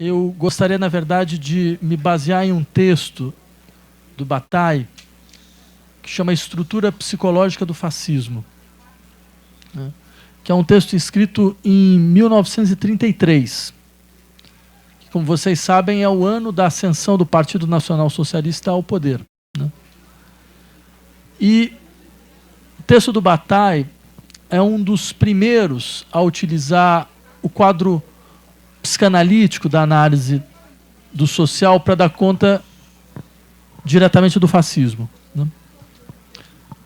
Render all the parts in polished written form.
eu gostaria, na verdade, de me basear em um texto do Bataille, que chama Estrutura Psicológica do Fascismo, né? Que é um texto escrito em 1933, que, como vocês sabem, é o ano da ascensão do Partido Nacional Socialista ao poder, né? E o texto do Bataille é um dos primeiros a utilizar o quadro psicanalítico da análise do social para dar conta diretamente do fascismo, né?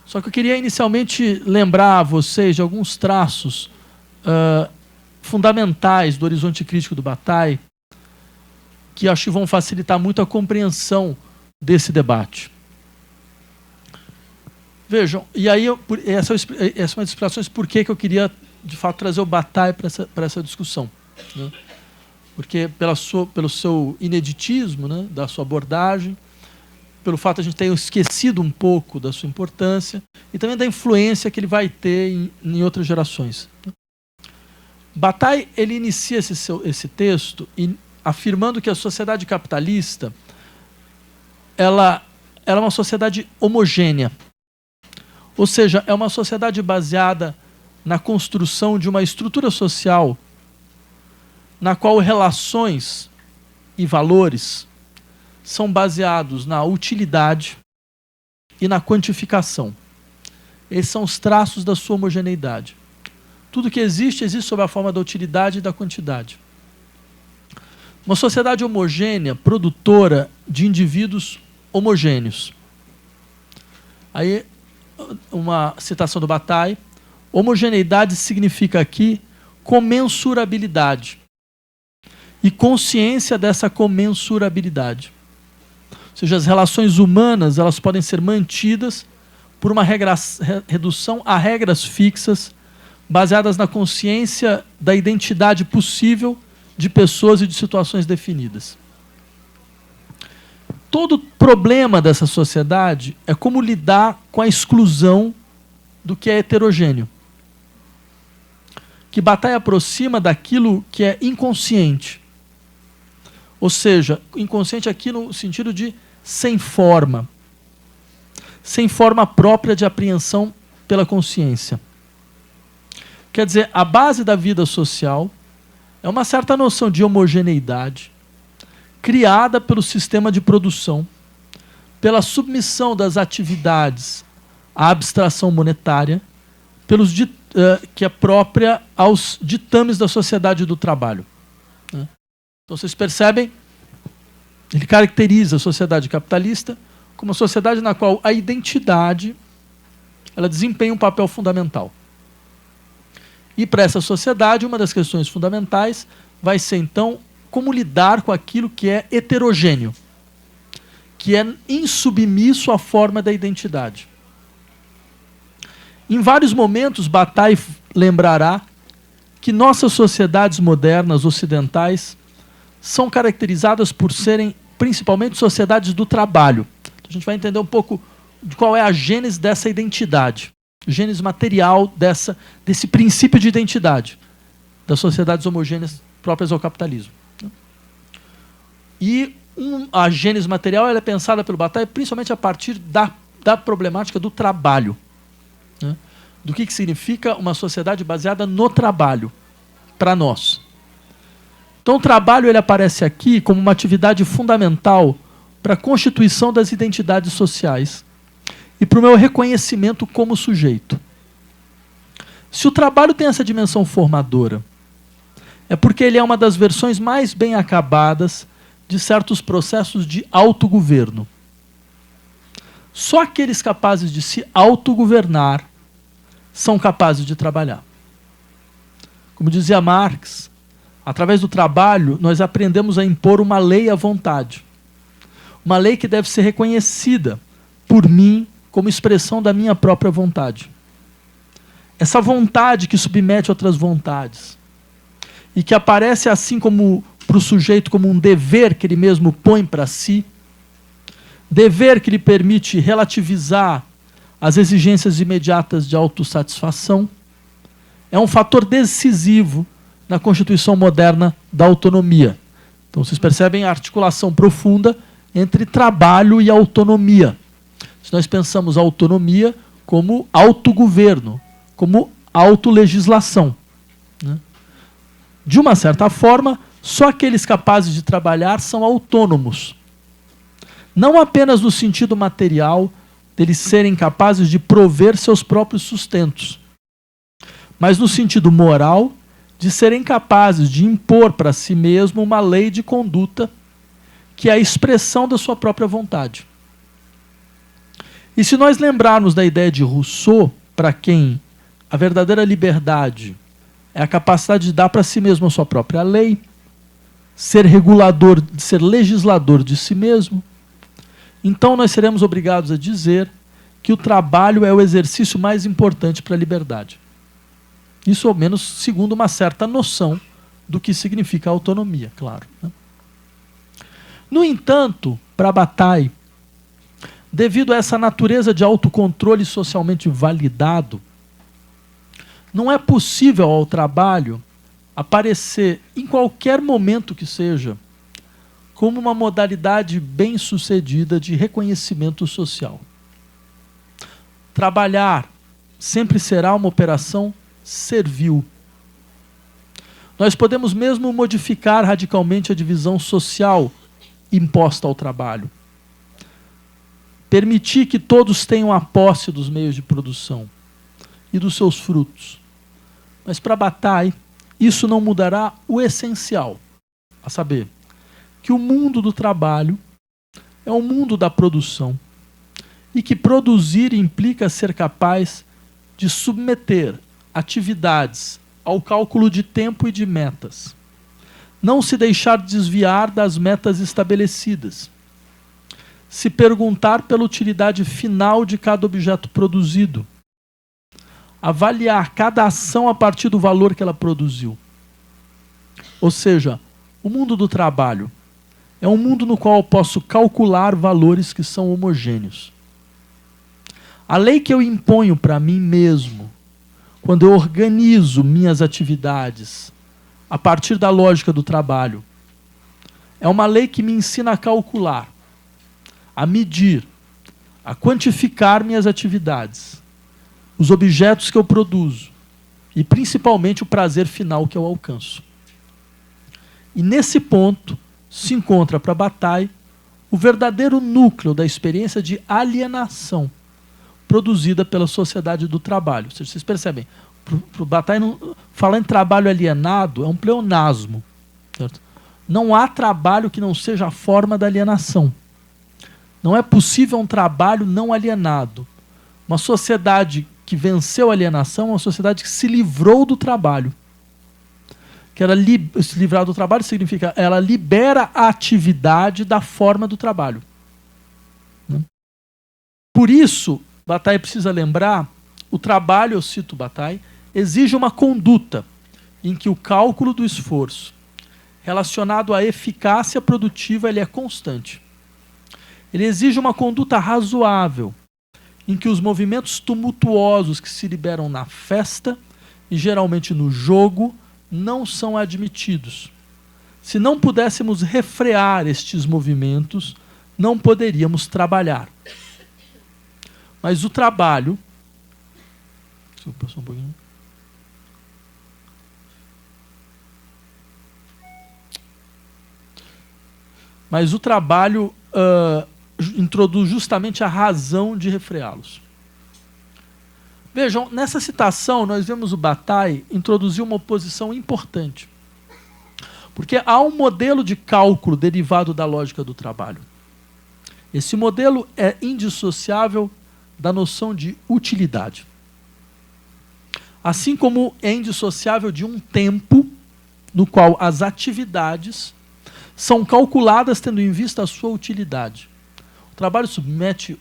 Só que eu queria inicialmente lembrar a vocês de alguns traços fundamentais do horizonte crítico do Bataille, que acho que vão facilitar muito a compreensão desse debate. Vejam, e aí essa é uma das explicações por que eu queria, de fato, trazer o Bataille para essa discussão, né? Porque pelo seu ineditismo, né, da sua abordagem, pelo fato de a gente ter esquecido um pouco da sua importância e também da influência que ele vai ter em outras gerações. Bataille, ele inicia esse texto afirmando que a sociedade capitalista ela é uma sociedade homogênea. Ou seja, é uma sociedade baseada na construção de uma estrutura social na qual relações e valores são baseados na utilidade e na quantificação. Esses são os traços da sua homogeneidade. Tudo que existe sob a forma da utilidade e da quantidade. Uma sociedade homogênea, produtora de indivíduos homogêneos. Aí, uma citação do Bataille: homogeneidade significa aqui comensurabilidade e consciência dessa comensurabilidade. Ou seja, as relações humanas elas podem ser mantidas por uma redução a regras fixas baseadas na consciência da identidade possível de pessoas e de situações definidas. Todo problema dessa sociedade é como lidar com a exclusão do que é heterogêneo, que Bataille aproxima daquilo que é inconsciente. Ou seja, inconsciente aqui no sentido de sem forma própria de apreensão pela consciência. Quer dizer, a base da vida social é uma certa noção de homogeneidade criada pelo sistema de produção, pela submissão das atividades à abstração monetária, que é própria aos ditames da sociedade do trabalho, né? Então vocês percebem, ele caracteriza a sociedade capitalista como uma sociedade na qual a identidade ela desempenha um papel fundamental. E para essa sociedade, uma das questões fundamentais vai ser, então, como lidar com aquilo que é heterogêneo, que é insubmisso à forma da identidade. Em vários momentos, Bataille lembrará que nossas sociedades modernas ocidentais são caracterizadas por serem principalmente sociedades do trabalho. A gente vai entender um pouco de qual é a gênese dessa identidade, gênese material desse princípio de identidade das sociedades homogêneas próprias ao capitalismo. E a gênese material ela é pensada pelo Bataille principalmente a partir da problemática do trabalho, né? Do que significa uma sociedade baseada no trabalho para nós. Então o trabalho ele aparece aqui como uma atividade fundamental para a constituição das identidades sociais e para o meu reconhecimento como sujeito. Se o trabalho tem essa dimensão formadora, é porque ele é uma das versões mais bem acabadas de certos processos de autogoverno. Só aqueles capazes de se autogovernar são capazes de trabalhar. Como dizia Marx, através do trabalho, nós aprendemos a impor uma lei à vontade. Uma lei que deve ser reconhecida por mim como expressão da minha própria vontade. Essa vontade que submete outras vontades e que aparece assim como para o sujeito como um dever que ele mesmo põe para si, dever que lhe permite relativizar as exigências imediatas de autossatisfação, é um fator decisivo na constituição moderna da autonomia. Então vocês percebem a articulação profunda entre trabalho e autonomia. Se nós pensamos a autonomia como autogoverno, como autolegislação, né? De uma certa forma, só aqueles capazes de trabalhar são autônomos. Não apenas no sentido material, deles serem capazes de prover seus próprios sustentos, mas no sentido moral, de serem capazes de impor para si mesmo uma lei de conduta que é a expressão da sua própria vontade. E se nós lembrarmos da ideia de Rousseau, para quem a verdadeira liberdade é a capacidade de dar para si mesmo a sua própria lei, ser regulador, ser legislador de si mesmo, então nós seremos obrigados a dizer que o trabalho é o exercício mais importante para a liberdade. Isso, ao menos, segundo uma certa noção do que significa autonomia, claro, né? No entanto, para Bataille, devido a essa natureza de autocontrole socialmente validado, não é possível ao trabalho aparecer, em qualquer momento que seja, como uma modalidade bem-sucedida de reconhecimento social. Trabalhar sempre será uma operação servil. Nós podemos mesmo modificar radicalmente a divisão social imposta ao trabalho. Permitir que todos tenham a posse dos meios de produção e dos seus frutos. Mas para Bataille, isso não mudará o essencial, a saber, que o mundo do trabalho é o mundo da produção e que produzir implica ser capaz de submeter atividades ao cálculo de tempo e de metas. Não se deixar desviar das metas estabelecidas. Se perguntar pela utilidade final de cada objeto produzido. Avaliar cada ação a partir do valor que ela produziu. Ou seja, o mundo do trabalho é um mundo no qual eu posso calcular valores que são homogêneos. A lei que eu imponho para mim mesmo, quando eu organizo minhas atividades a partir da lógica do trabalho, é uma lei que me ensina a calcular, a medir, a quantificar minhas atividades, os objetos que eu produzo e principalmente o prazer final que eu alcanço. E nesse ponto se encontra para Bataille o verdadeiro núcleo da experiência de alienação produzida pela sociedade do trabalho. Ou seja, vocês percebem, para o Bataille falar em trabalho alienado é um pleonasmo. Certo? Não há trabalho que não seja a forma da alienação. Não é possível um trabalho não alienado. Uma sociedade que venceu a alienação é uma sociedade que se livrou do trabalho. Que ela se livrar do trabalho significa ela libera a atividade da forma do trabalho. Por isso, Bataille precisa lembrar, o trabalho, eu cito Bataille, exige uma conduta em que o cálculo do esforço relacionado à eficácia produtiva ele é constante. Ele exige uma conduta razoável, em que os movimentos tumultuosos que se liberam na festa e geralmente no jogo não são admitidos. Se não pudéssemos refrear estes movimentos, não poderíamos trabalhar. Mas o trabalho... Deixa eu passar um pouquinho. Mas o trabalho introduz justamente a razão de refreá-los. Vejam, nessa citação nós vemos o Bataille introduzir uma oposição importante. Porque há um modelo de cálculo derivado da lógica do trabalho. Esse modelo é indissociável da noção de utilidade. Assim como é indissociável de um tempo no qual as atividades são calculadas tendo em vista a sua utilidade. O trabalho submete,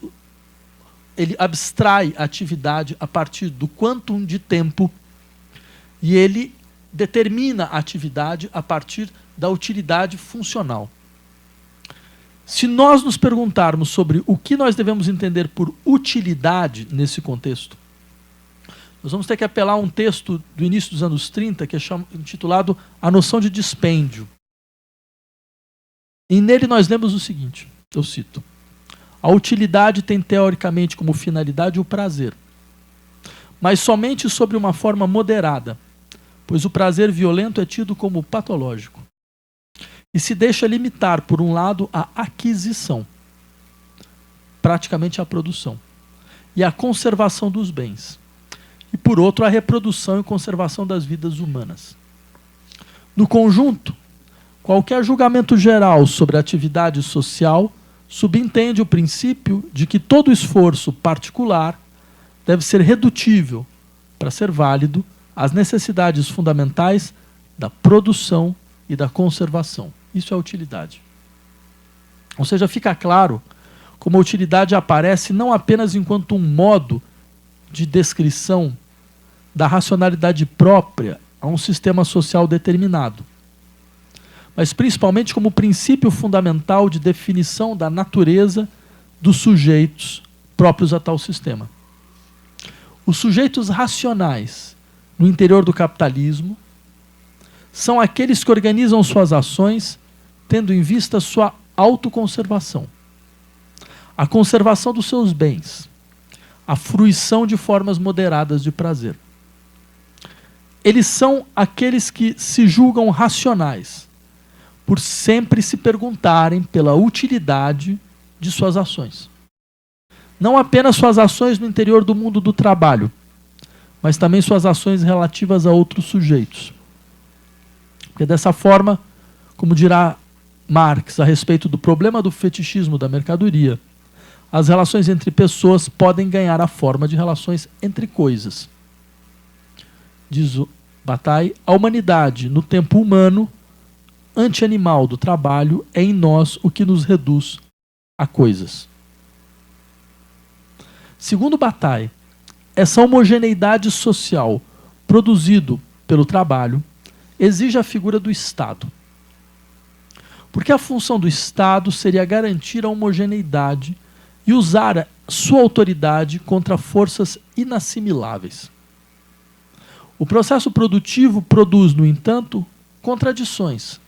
ele abstrai a atividade a partir do quantum de tempo e ele determina a atividade a partir da utilidade funcional. Se nós nos perguntarmos sobre o que nós devemos entender por utilidade nesse contexto, nós vamos ter que apelar a um texto do início dos anos 30 que é intitulado A Noção de Dispêndio. E nele nós lemos o seguinte, eu cito: a utilidade tem teoricamente como finalidade o prazer, mas somente sobre uma forma moderada, pois o prazer violento é tido como patológico e se deixa limitar, por um lado, à aquisição, praticamente à produção, e à conservação dos bens, e por outro, à reprodução e conservação das vidas humanas. No conjunto, qualquer julgamento geral sobre a atividade social subentende o princípio de que todo esforço particular deve ser redutível, para ser válido, às necessidades fundamentais da produção e da conservação. Isso é utilidade. Ou seja, fica claro como a utilidade aparece não apenas enquanto um modo de descrição da racionalidade própria a um sistema social determinado, mas principalmente como princípio fundamental de definição da natureza dos sujeitos próprios a tal sistema. Os sujeitos racionais no interior do capitalismo são aqueles que organizam suas ações tendo em vista sua autoconservação, a conservação dos seus bens, a fruição de formas moderadas de prazer. Eles são aqueles que se julgam racionais, por sempre se perguntarem pela utilidade de suas ações. Não apenas suas ações no interior do mundo do trabalho, mas também suas ações relativas a outros sujeitos. Porque dessa forma, como dirá Marx a respeito do problema do fetichismo da mercadoria, as relações entre pessoas podem ganhar a forma de relações entre coisas. Diz o Bataille, a humanidade, no tempo humano, anti-animal do trabalho, é em nós o que nos reduz a coisas. Segundo Bataille, essa homogeneidade social produzido pelo trabalho exige a figura do Estado. Porque a função do Estado seria garantir a homogeneidade e usar sua autoridade contra forças inassimiláveis. O processo produtivo produz, no entanto, contradições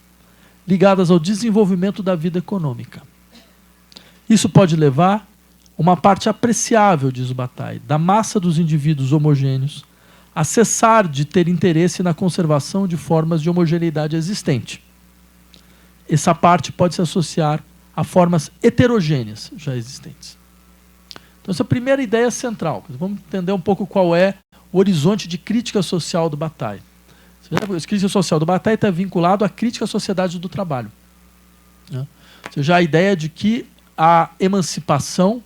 ligadas ao desenvolvimento da vida econômica. Isso pode levar uma parte apreciável, diz o Bataille, da massa dos indivíduos homogêneos a cessar de ter interesse na conservação de formas de homogeneidade existente. Essa parte pode se associar a formas heterogêneas já existentes. Então, essa é a primeira ideia central. Vamos entender um pouco qual é o horizonte de crítica social do Bataille. A crítica social do Bataille está vinculado à crítica à sociedade do trabalho. Ou seja, a ideia de que a emancipação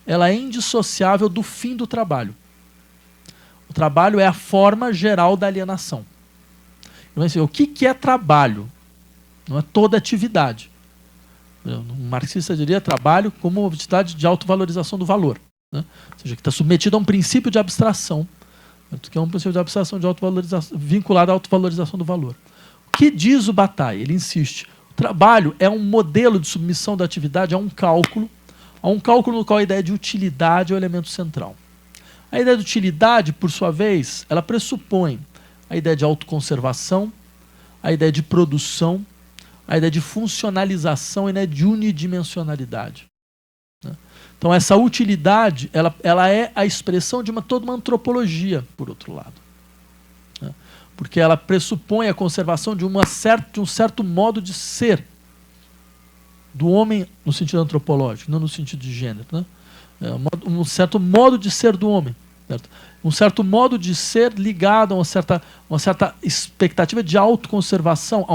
ela é indissociável do fim do trabalho. O trabalho é a forma geral da alienação. Então, assim, o que é trabalho? Não é toda atividade. Um marxista diria trabalho como atividade de autovalorização do valor, né? Ou seja, que está submetido a um princípio de abstração, que é um princípio de abstração de autovalorização, vinculado à autovalorização do valor. O que diz o Bataille? Ele insiste. O trabalho é um modelo de submissão da atividade a um cálculo no qual a ideia de utilidade é o elemento central. A ideia de utilidade, por sua vez, ela pressupõe a ideia de autoconservação, a ideia de produção, a ideia de funcionalização e, né, de unidimensionalidade. Né? Então, essa utilidade ela é a expressão de toda uma antropologia, por outro lado. Né? Porque ela pressupõe a conservação de um certo modo de ser do homem no sentido antropológico, não no sentido de gênero. Né? Um certo modo de ser do homem. Certo? Um certo modo de ser ligado a uma certa expectativa de autoconservação,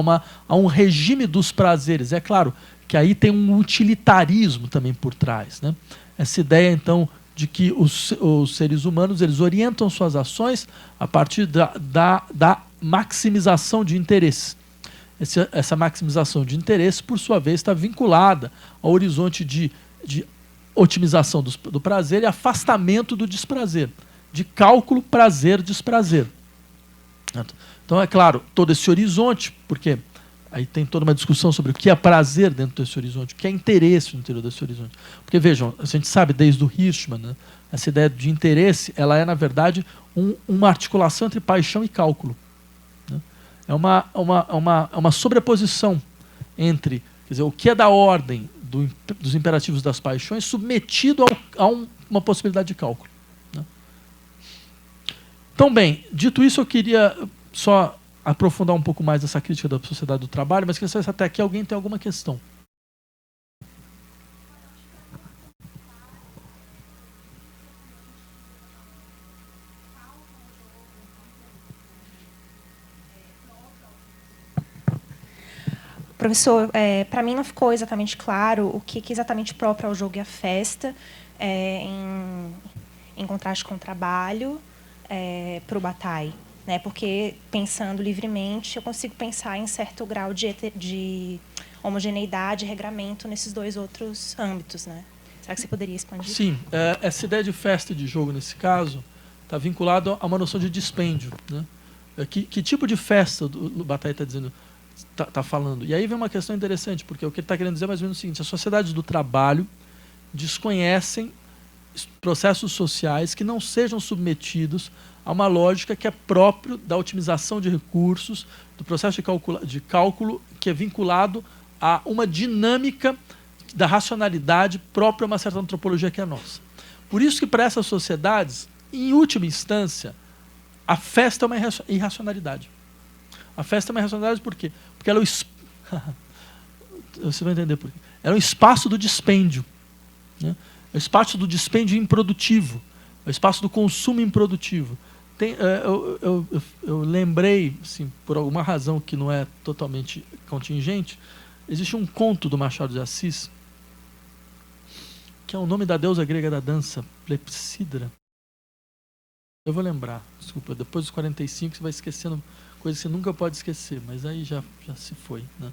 a um regime dos prazeres. É claro que aí tem um utilitarismo também por trás. Né? Essa ideia, então, de que os seres humanos eles orientam suas ações a partir da maximização de interesse. Essa maximização de interesse, por sua vez, está vinculada ao horizonte de otimização do prazer e afastamento do desprazer, de cálculo prazer-desprazer. Então, é claro, todo esse horizonte, porque aí tem toda uma discussão sobre o que é prazer dentro desse horizonte, o que é interesse no interior desse horizonte. Porque, vejam, a gente sabe desde o Hirschman, né, essa ideia de interesse, ela é, na verdade, uma articulação entre paixão e cálculo. Né? É uma sobreposição entre Quer dizer, o que é da ordem dos imperativos das paixões submetido a uma possibilidade de cálculo. Né? Então, bem, dito isso, eu queria só aprofundar um pouco mais essa crítica da sociedade do trabalho, mas queria saber se até aqui alguém tem alguma questão. Professor, para mim não ficou exatamente claro o que é exatamente próprio ao jogo e à festa, em contraste com o trabalho, para o Bataille. Né? Porque, pensando livremente, eu consigo pensar em certo grau de homogeneidade e regramento nesses dois outros âmbitos. Né? Será que você poderia expandir? Sim, essa ideia de festa e de jogo, nesse caso, está vinculada a uma noção de dispêndio. Né? Que tipo de festa o Bataille está dizendo? Está falando. E aí vem uma questão interessante, porque o que ele está querendo dizer é mais ou menos o seguinte: as sociedades do trabalho desconhecem processos sociais que não sejam submetidos a uma lógica que é próprio da otimização de recursos, do processo de cálculo que é vinculado a uma dinâmica da racionalidade própria a uma certa antropologia que é a nossa. Por isso que, para essas sociedades, em última instância, a festa é uma irracionalidade. A festa é uma irracionalidade por quê? Porque ela é você vai entender por quê. Ela é um espaço do dispêndio. Né? É o espaço do dispêndio improdutivo. É o espaço do consumo improdutivo. Eu lembrei, assim, por alguma razão que não é totalmente contingente, existe um conto do Machado de Assis, que é o nome da deusa grega da dança, Clepsidra. Eu vou lembrar, desculpa, depois dos 45 você vai esquecendo coisa que você nunca pode esquecer, mas aí já se foi. Né?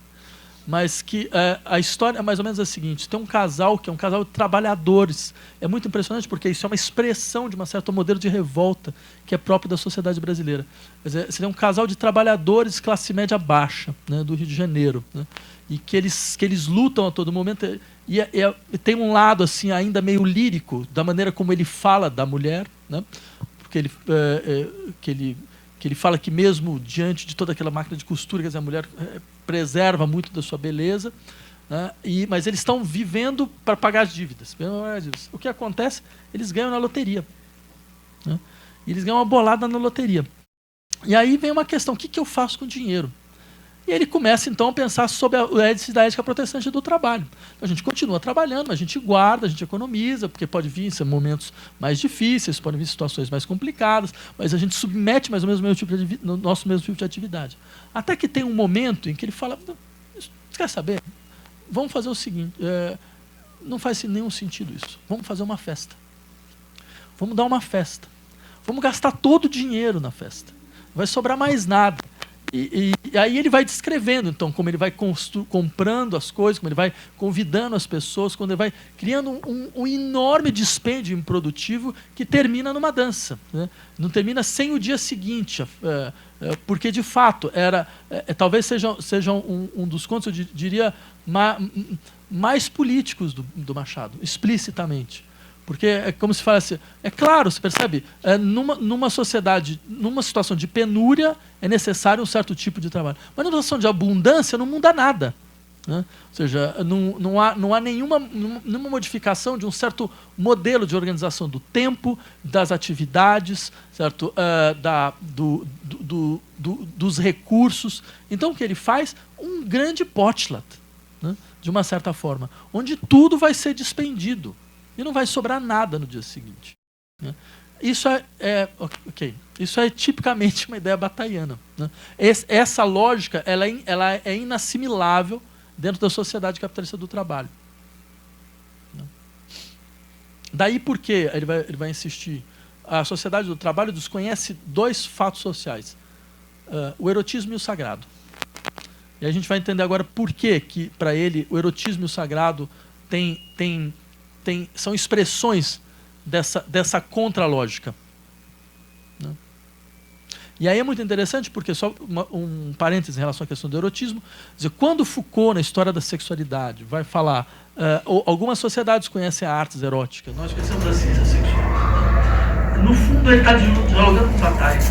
Mas que a história é mais ou menos a seguinte: tem um casal que é um casal de trabalhadores. É muito impressionante porque isso é uma expressão de um certo modelo de revolta que é próprio da sociedade brasileira. Quer dizer, seria um casal de trabalhadores classe média baixa, né, do Rio de Janeiro, né, e que eles lutam a todo momento. E tem um lado assim ainda meio lírico da maneira como ele fala da mulher, né, porque ele fala que mesmo diante de toda aquela máquina de costura, quer dizer, a mulher preserva muito da sua beleza, né? Mas eles estão vivendo para pagar as dívidas. O que acontece? Eles ganham na loteria. Né? E eles ganham uma bolada na loteria. E aí vem uma questão: o que eu faço com o dinheiro? E ele começa, então, a pensar sobre a ética protestante do trabalho. Então, a gente continua trabalhando, a gente guarda, a gente economiza, porque pode vir momentos mais difíceis, podem vir situações mais complicadas, mas a gente submete mais ou menos no nosso mesmo tipo de atividade. Até que tem um momento em que ele fala: você quer saber? Vamos fazer o seguinte, não faz nenhum sentido isso. Vamos fazer uma festa. Vamos dar uma festa. Vamos gastar todo o dinheiro na festa. Não vai sobrar mais nada. E aí ele vai descrevendo, então, como ele vai comprando as coisas, como ele vai convidando as pessoas, quando ele vai criando um enorme dispêndio improdutivo que termina numa dança. Né? Não termina sem o dia seguinte, porque, de fato, talvez seja um dos contos, eu diria, mais políticos do Machado, explicitamente. Porque é como se falasse, é claro, você percebe, numa sociedade, numa situação de penúria, é necessário um certo tipo de trabalho. Mas numa situação de abundância não muda nada. Né? Ou seja, não há nenhuma modificação de um certo modelo de organização do tempo, das atividades, certo? Dos recursos. Então, o que ele faz? Um grande potlatch, né? De uma certa forma, onde tudo vai ser despendido. E não vai sobrar nada no dia seguinte. Né? Isso Isso é tipicamente uma ideia batailliana. Né? Essa lógica ela é inassimilável dentro da sociedade capitalista do trabalho. Né? Daí porque ele vai insistir, a sociedade do trabalho desconhece dois fatos sociais: o erotismo e o sagrado. E a gente vai entender agora por que para ele, o erotismo e o sagrado são expressões dessa contralógica. Né? E aí é muito interessante, porque, só um parêntese em relação à questão do erotismo, dizer, quando Foucault, na história da sexualidade, vai falar, algumas sociedades conhecem a artes eróticas, nós conhecemos a ciência sexual. No fundo, ele está dialogando com Bataille.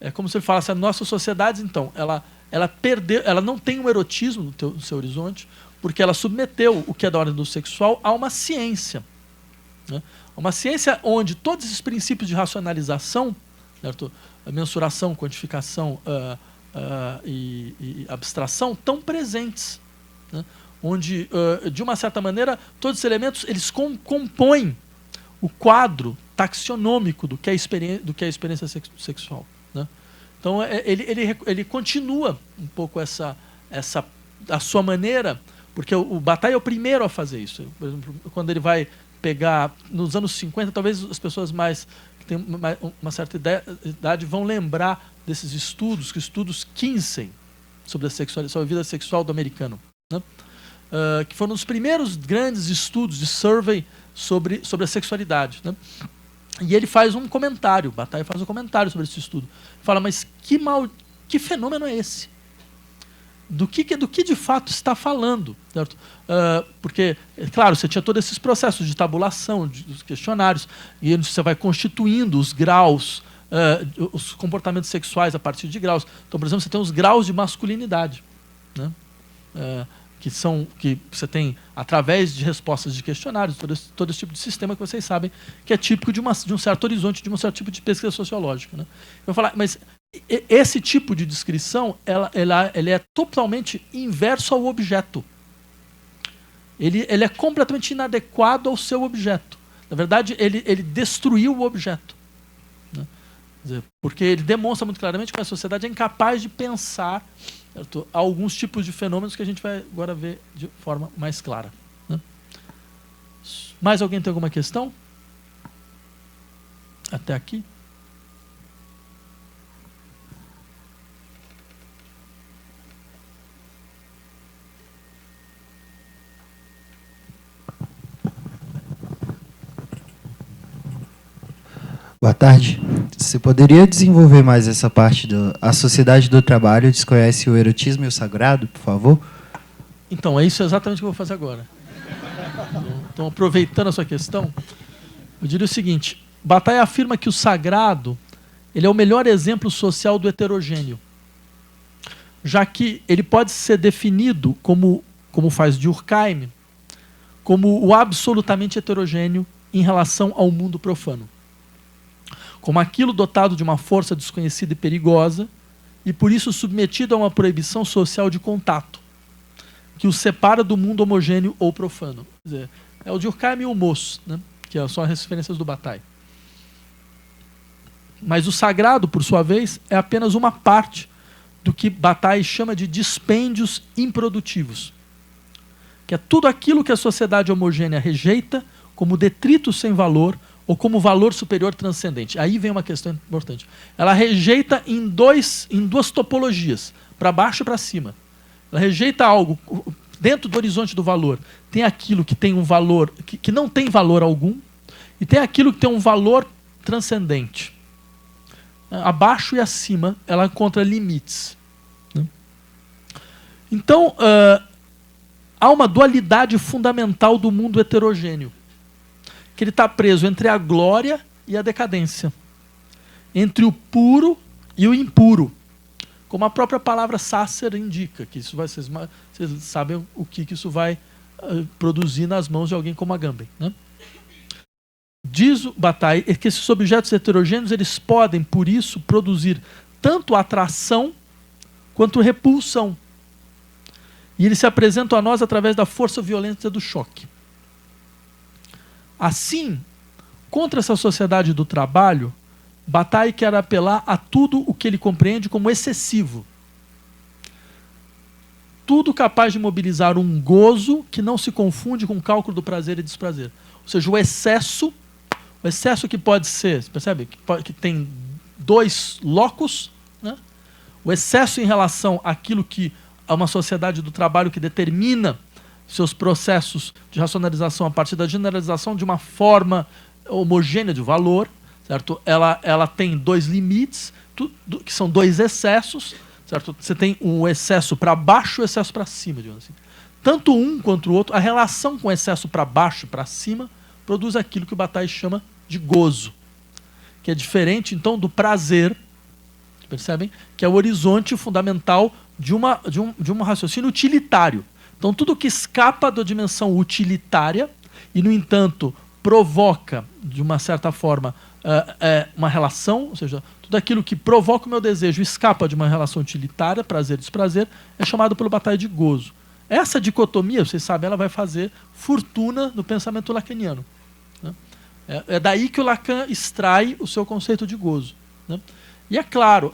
É como se ele falasse, a nossa sociedade, então, ela perdeu, ela não tem um erotismo no seu horizonte, porque ela submeteu o que é da ordem do sexual a uma ciência. Né? Uma ciência onde todos esses princípios de racionalização, certo? A mensuração, quantificação e abstração estão presentes. Né? Onde, de uma certa maneira, todos esses elementos eles compõem o quadro taxonômico do que é a experiência sexual. Né? Então, ele continua um pouco a sua maneira, porque o Bataille é o primeiro a fazer isso. Por exemplo, quando ele vai pegar, nos anos 50, talvez as pessoas que têm uma certa idade vão lembrar desses estudos Kinsey, sobre a vida sexual do americano. Né? Que foram os primeiros grandes estudos de survey sobre a sexualidade. Né? E ele faz um comentário, Bataille faz um comentário sobre esse estudo. Fala, mas que fenômeno é esse? Do que de fato está falando? Certo? Porque, claro, você tinha todos esses processos de tabulação, dos questionários, e você vai constituindo os graus, os comportamentos sexuais a partir de graus. Então, por exemplo, você tem os graus de masculinidade, né? Que você tem através de respostas de questionários, todo esse tipo de sistema que vocês sabem que é típico de um certo horizonte, de um certo tipo de pesquisa sociológica. Né? Eu vou falar, mas esse tipo de descrição ele é totalmente inverso ao objeto. Ele é completamente inadequado ao seu objeto. Na verdade, ele destruiu o objeto. Né? Quer dizer, porque ele demonstra muito claramente que a sociedade é incapaz de pensar, certo, alguns tipos de fenômenos que a gente vai agora ver de forma mais clara. Né? Mais alguém tem alguma questão? Até aqui? Boa tarde. Você poderia desenvolver mais essa parte a sociedade do trabalho desconhece o erotismo e o sagrado, por favor? Então, é isso exatamente o que eu vou fazer agora. Então, aproveitando a sua questão, eu diria o seguinte, Bataille afirma que o sagrado ele é o melhor exemplo social do heterogêneo, já que ele pode ser definido, como faz Durkheim, como o absolutamente heterogêneo em relação ao mundo profano. Como aquilo dotado de uma força desconhecida e perigosa, e por isso submetido a uma proibição social de contato, que o separa do mundo homogêneo ou profano. Quer dizer, é o Durkheim e o Moss, né? Que são as referências do Bataille. Mas o sagrado, por sua vez, é apenas uma parte do que Bataille chama de dispêndios improdutivos, que é tudo aquilo que a sociedade homogênea rejeita como detrito sem valor, ou como valor superior transcendente. Aí vem uma questão importante. Ela rejeita em duas topologias, para baixo e para cima. Ela rejeita algo dentro do horizonte do valor. Tem aquilo que tem um valor, que não tem valor algum, e tem aquilo que tem um valor transcendente. Abaixo e acima, ela encontra limites. Né? Então, há uma dualidade fundamental do mundo heterogêneo, que ele está preso entre a glória e a decadência, entre o puro e o impuro, como a própria palavra Sacer indica, que isso vai, vocês sabem o que isso vai produzir nas mãos de alguém como Agamben. Né? Diz o Bataille que esses objetos heterogêneos eles podem, por isso, produzir tanto atração quanto repulsão. E eles se apresentam a nós através da força violenta do choque. Assim, contra essa sociedade do trabalho, Bataille quer apelar a tudo o que ele compreende como excessivo. Tudo capaz de mobilizar um gozo que não se confunde com o cálculo do prazer e desprazer. Ou seja, o excesso que pode ser, você percebe? Que tem dois locus, né? O excesso em relação àquilo que é uma sociedade do trabalho que determina seus processos de racionalização a partir da generalização de uma forma homogênea de valor, certo? Ela tem dois limites, que são dois excessos, certo? Você tem um excesso para baixo e um excesso para cima, digamos assim. Tanto um quanto o outro, a relação com o excesso para baixo e para cima produz aquilo que o Bataille chama de gozo, que é diferente, então, do prazer. percebem? Que é o horizonte fundamental de um raciocínio utilitário. Então, tudo que escapa da dimensão utilitária e, no entanto, provoca, de uma certa forma, uma relação, ou seja, tudo aquilo que provoca o meu desejo escapa de uma relação utilitária, prazer e desprazer, é chamado pelo Bataille de gozo. Essa dicotomia, vocês sabem, ela vai fazer fortuna no pensamento lacaniano. Né? É daí que o Lacan extrai o seu conceito de gozo. Né? E é claro,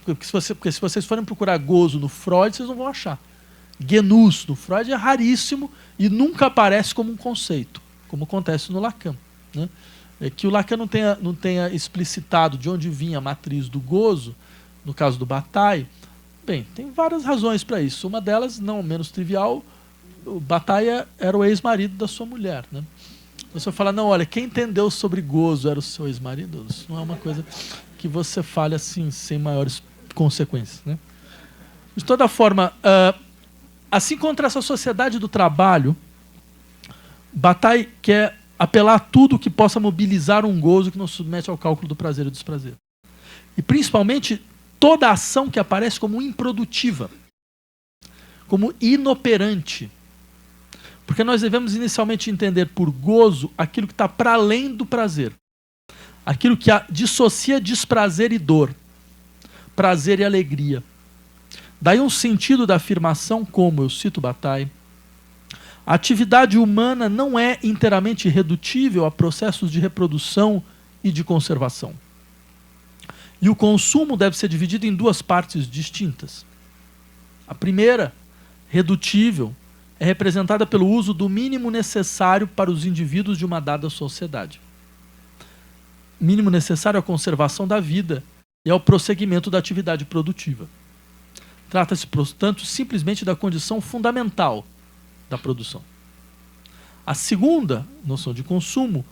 porque se vocês forem procurar gozo no Freud, vocês não vão achar. Genus no Freud é raríssimo e nunca aparece como um conceito, como acontece no Lacan. Né? É que o Lacan não tenha explicitado de onde vinha a matriz do gozo, no caso do Bataille. Bem, tem várias razões para isso. Uma delas, não menos trivial, o Bataille era o ex-marido da sua mulher. Né? Você fala, não, olha, quem entendeu sobre gozo era o seu ex-marido? Isso não é uma coisa que você fale assim, sem maiores consequências. Né? De toda forma, assim contra essa sociedade do trabalho, Bataille quer apelar a tudo que possa mobilizar um gozo que não submete ao cálculo do prazer e do desprazer. E, principalmente, toda ação que aparece como improdutiva, como inoperante. Porque nós devemos inicialmente entender por gozo aquilo que está para além do prazer. Aquilo que dissocia desprazer e dor, prazer e alegria. Daí um sentido da afirmação como, eu cito Bataille, a atividade humana não é inteiramente irredutível a processos de reprodução e de conservação. E o consumo deve ser dividido em duas partes distintas. A primeira, redutível, é representada pelo uso do mínimo necessário para os indivíduos de uma dada sociedade. Mínimo necessário à conservação da vida e ao prosseguimento da atividade produtiva. Trata-se, portanto, simplesmente da condição fundamental da produção. A segunda noção de consumo,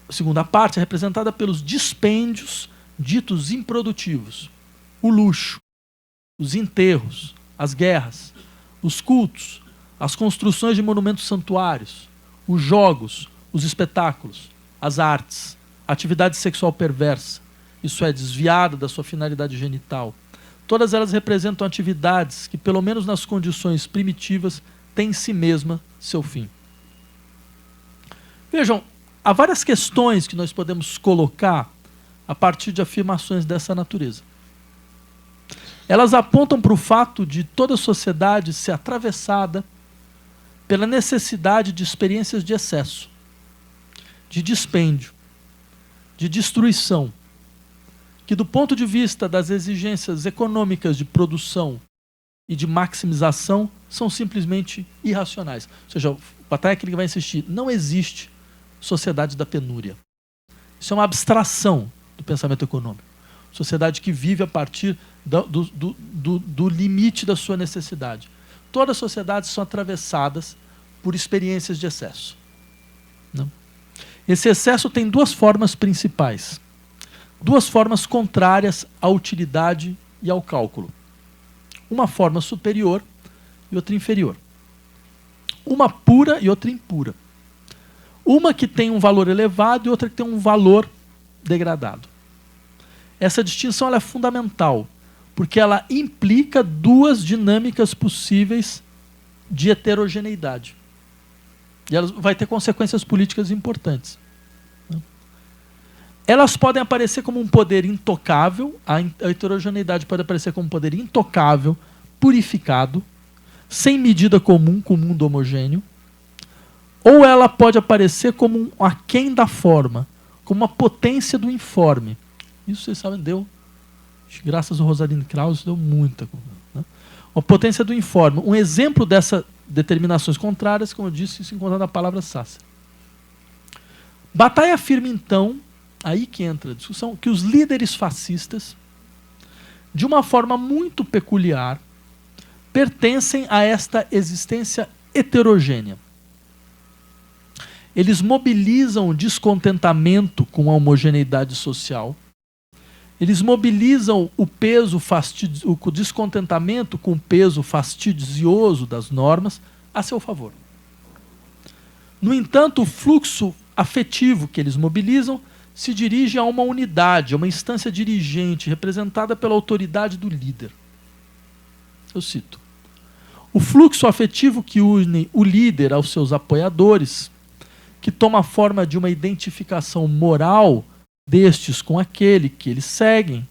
a segunda parte, é representada pelos dispêndios ditos improdutivos. O luxo, os enterros, as guerras, os cultos, as construções de monumentos santuários, os jogos, os espetáculos, as artes, a atividade sexual perversa, isso é, desviada da sua finalidade genital. Todas elas representam atividades que, pelo menos nas condições primitivas, têm em si mesma seu fim. Vejam, há várias questões que nós podemos colocar a partir de afirmações dessa natureza. Elas apontam para o fato de toda a sociedade ser atravessada pela necessidade de experiências de excesso, de dispêndio, de destruição, que do ponto de vista das exigências econômicas de produção e de maximização são simplesmente irracionais. Ou seja, o Bataille é aquele que vai insistir, não existe sociedade da penúria. Isso é uma abstração do pensamento econômico. Sociedade que vive a partir do limite da sua necessidade. Todas as sociedades são atravessadas por experiências de excesso. Não? Esse excesso tem duas formas principais. Duas formas contrárias à utilidade e ao cálculo. Uma forma superior e outra inferior. Uma pura e outra impura. Uma que tem um valor elevado e outra que tem um valor degradado. Essa distinção ela é fundamental, porque ela implica duas dinâmicas possíveis de heterogeneidade. E ela vai ter consequências políticas importantes. Elas podem aparecer como um poder intocável, a heterogeneidade pode aparecer como um poder intocável, purificado, sem medida comum com o mundo homogêneo, ou ela pode aparecer como um aquém da forma, como uma potência do informe. Isso vocês sabem, deu, graças ao Rosalind Krauss, deu muita coisa. Né? Uma potência do informe. Um exemplo dessas determinações contrárias, como eu disse, se encontra na palavra Sasser. Bataille afirma, então, aí que entra a discussão, que os líderes fascistas, de uma forma muito peculiar, pertencem a esta existência heterogênea. Eles mobilizam o descontentamento com a homogeneidade social. Eles mobilizam o peso o descontentamento com o peso fastidioso das normas a seu favor. No entanto, o fluxo afetivo que eles mobilizam se dirige a uma unidade, a uma instância dirigente, representada pela autoridade do líder. Eu cito: o fluxo afetivo que une o líder aos seus apoiadores, que toma a forma de uma identificação moral destes com aquele que eles seguem,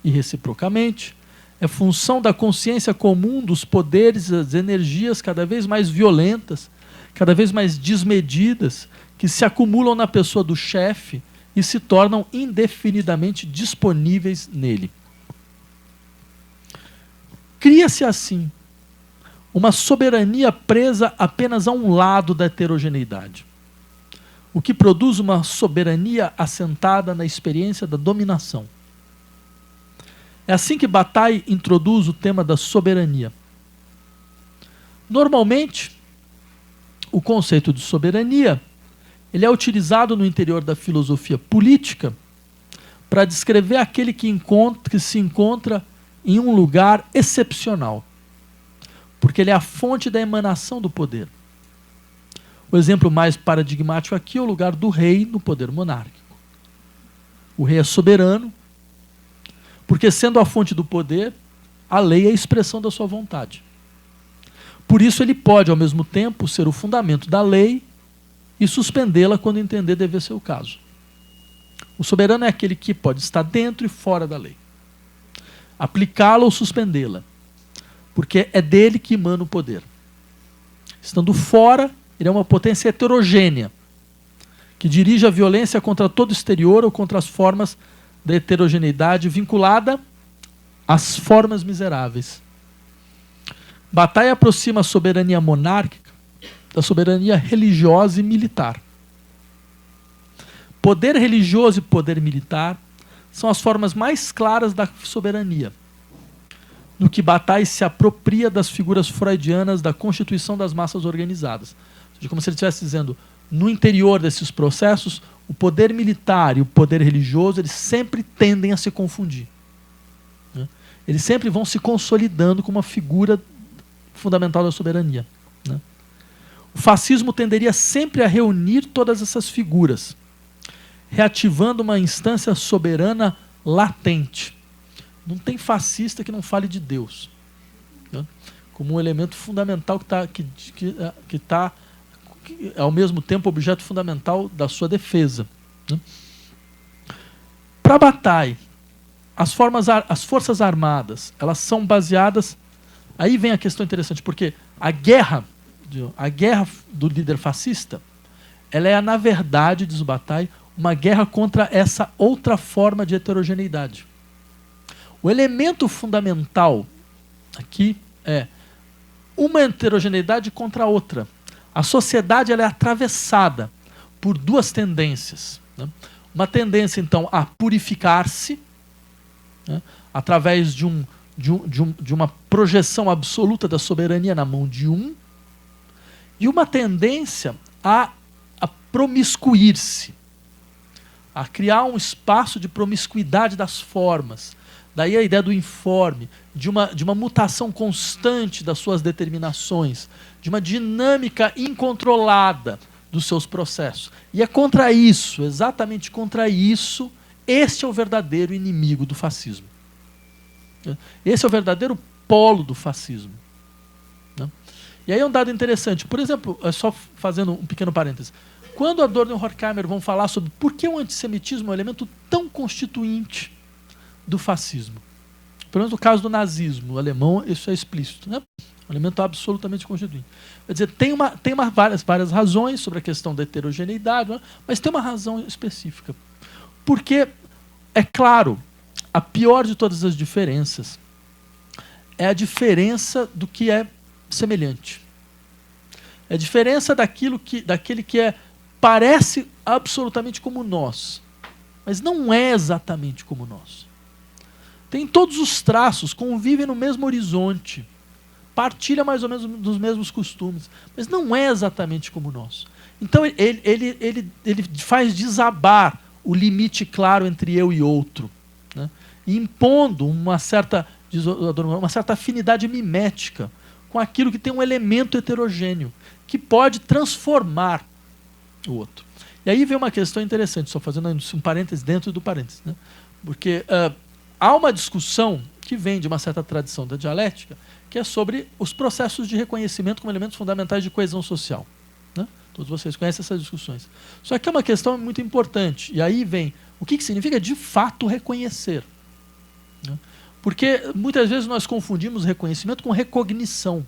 e reciprocamente, é função da consciência comum dos poderes e das energias cada vez mais violentas, cada vez mais desmedidas, que se acumulam na pessoa do chefe e se tornam indefinidamente disponíveis nele. Cria-se assim uma soberania presa apenas a um lado da heterogeneidade, o que produz uma soberania assentada na experiência da dominação. É assim que Bataille introduz o tema da soberania. Normalmente, o conceito de soberania ele é utilizado no interior da filosofia política para descrever aquele que se encontra em um lugar excepcional, porque ele é a fonte da emanação do poder. O exemplo mais paradigmático aqui é o lugar do rei no poder monárquico. O rei é soberano, porque sendo a fonte do poder, a lei é a expressão da sua vontade. Por isso ele pode, ao mesmo tempo, ser o fundamento da lei e suspendê-la quando entender dever ser o caso. O soberano é aquele que pode estar dentro e fora da lei, aplicá-la ou suspendê-la, porque é dele que emana o poder. Estando fora, ele é uma potência heterogênea, que dirige a violência contra todo o exterior ou contra as formas da heterogeneidade vinculada às formas miseráveis. Bataille aproxima a soberania monárquica da soberania religiosa e militar. Poder religioso e poder militar são as formas mais claras da soberania, no que Bataille se apropria das figuras freudianas da constituição das massas organizadas. Ou seja, como se ele estivesse dizendo, no interior desses processos, o poder militar e o poder religioso eles sempre tendem a se confundir. Né? Eles sempre vão se consolidando como uma figura fundamental da soberania. Né? O fascismo tenderia sempre a reunir todas essas figuras, reativando uma instância soberana latente. Não tem fascista que não fale de Deus, né? Como um elemento fundamental que está ao mesmo tempo objeto fundamental da sua defesa. Né? Para Bataille, as forças armadas, elas são baseadas... Aí vem a questão interessante, porque a guerra do líder fascista, ela é, na verdade, diz o Bataille, uma guerra contra essa outra forma de heterogeneidade. O elemento fundamental aqui é uma heterogeneidade contra a outra. A sociedade ela é atravessada por duas tendências. Né? Uma tendência, então, a purificar-se, né? Através de uma projeção absoluta da soberania na mão de um, e uma tendência a promiscuir-se, a criar um espaço de promiscuidade das formas. Daí a ideia do informe, de uma mutação constante das suas determinações, de uma dinâmica incontrolada dos seus processos. E é contra isso, exatamente contra isso, este é o verdadeiro inimigo do fascismo. Esse é o verdadeiro polo do fascismo. Né? E aí é um dado interessante. Por exemplo, só fazendo um pequeno parêntese, quando Adorno e Horkheimer vão falar sobre por que o antissemitismo é um elemento tão constituinte do fascismo, pelo menos no caso do nazismo, no alemão isso é explícito, né? Um elemento absolutamente constituinte. Quer dizer, tem várias razões sobre a questão da heterogeneidade, né? Mas tem uma razão específica. Porque, é claro, a pior de todas as diferenças é a diferença do que é semelhante. É a diferença daquele que parece absolutamente como nós, mas não é exatamente como nós. Tem todos os traços, convivem no mesmo horizonte, partilha mais ou menos dos mesmos costumes, mas não é exatamente como nós. Então ele faz desabar o limite claro entre eu e outro, né? Impondo uma certa afinidade mimética com aquilo que tem um elemento heterogêneo, que pode transformar o outro. E aí vem uma questão interessante, só fazendo um parênteses dentro do parênteses, né? Porque há uma discussão que vem de uma certa tradição da dialética, que é sobre os processos de reconhecimento como elementos fundamentais de coesão social, né? Todos vocês conhecem essas discussões. Só que é uma questão muito importante. E aí vem o que significa de fato reconhecer, né? Porque muitas vezes nós confundimos reconhecimento com recognição,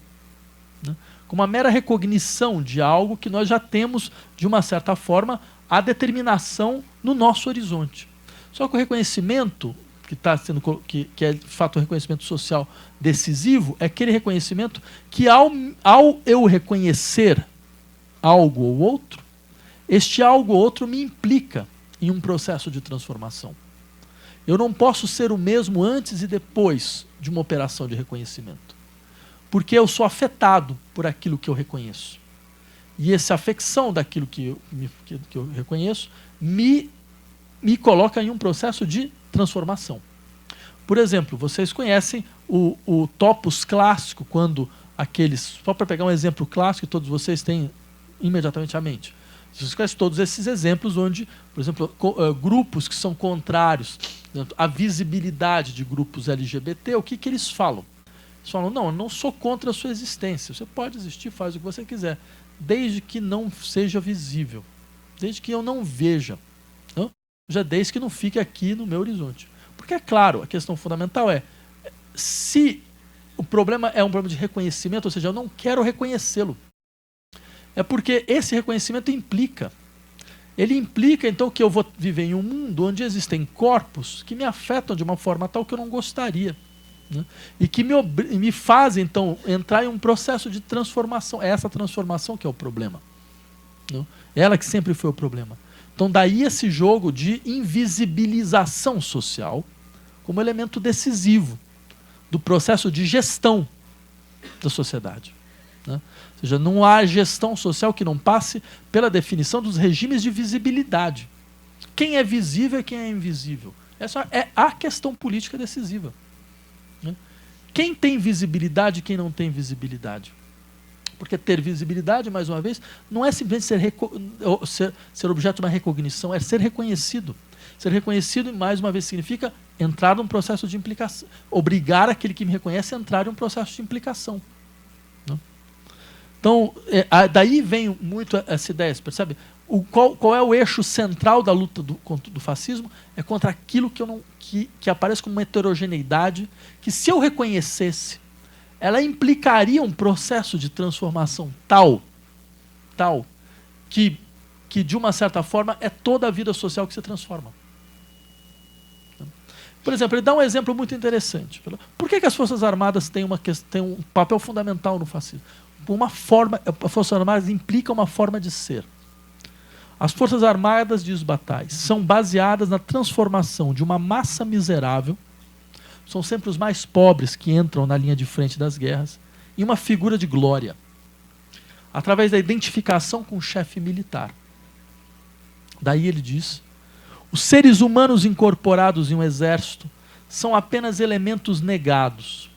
né? Com uma mera recognição de algo que nós já temos, de uma certa forma, a determinação no nosso horizonte. Só que o reconhecimento, que é de fato o reconhecimento social decisivo, é aquele reconhecimento que ao eu reconhecer algo ou outro, este algo ou outro me implica em um processo de transformação. Eu não posso ser o mesmo antes e depois de uma operação de reconhecimento, porque eu sou afetado por aquilo que eu reconheço. E essa afecção daquilo que eu reconheço me coloca em um processo de transformação. Por exemplo, vocês conhecem o topos clássico, quando aqueles... Só para pegar um exemplo clássico que todos vocês têm imediatamente à mente. Vocês conhecem todos esses exemplos onde, por exemplo, grupos que são contrários à visibilidade de grupos LGBT, o que eles falam? Eles falam, não, eu não sou contra a sua existência. Você pode existir, faz o que você quiser, desde que não seja visível, desde que eu não veja, não? Já desde que não fique aqui no meu horizonte. Porque, é claro, a questão fundamental é, se o problema é um problema de reconhecimento, ou seja, eu não quero reconhecê-lo, é porque esse reconhecimento implica. Ele implica, então, que eu vou viver em um mundo onde existem corpos que me afetam de uma forma tal que eu não gostaria, né? E que me fazem, então, entrar em um processo de transformação. É essa transformação que é o problema, né? Ela que sempre foi o problema. Então, daí esse jogo de invisibilização social como elemento decisivo do processo de gestão da sociedade, né? Ou seja, não há gestão social que não passe pela definição dos regimes de visibilidade. Quem é visível e quem é invisível. Essa é a questão política decisiva, né? Quem tem visibilidade e quem não tem visibilidade. Porque ter visibilidade, mais uma vez, não é simplesmente ser objeto de uma recognição, é ser reconhecido. Ser reconhecido, mais uma vez, significa entrar num processo de implicação. Obrigar aquele que me reconhece a entrar em um processo de implicação, né? Então, daí vem muito essa ideia, percebe? Qual é o eixo central da luta do fascismo? É contra aquilo que aparece como uma heterogeneidade, que se eu reconhecesse, ela implicaria um processo de transformação tal que de uma certa forma é toda a vida social que se transforma. Por exemplo, ele dá um exemplo muito interessante. Por que as Forças Armadas têm um papel fundamental no fascismo? As Forças Armadas implicam uma forma de ser. As Forças Armadas, diz Bataille, são baseadas na transformação de uma massa miserável, são sempre os mais pobres que entram na linha de frente das guerras, em uma figura de glória, através da identificação com o chefe militar. Daí ele diz, os seres humanos incorporados em um exército são apenas elementos negados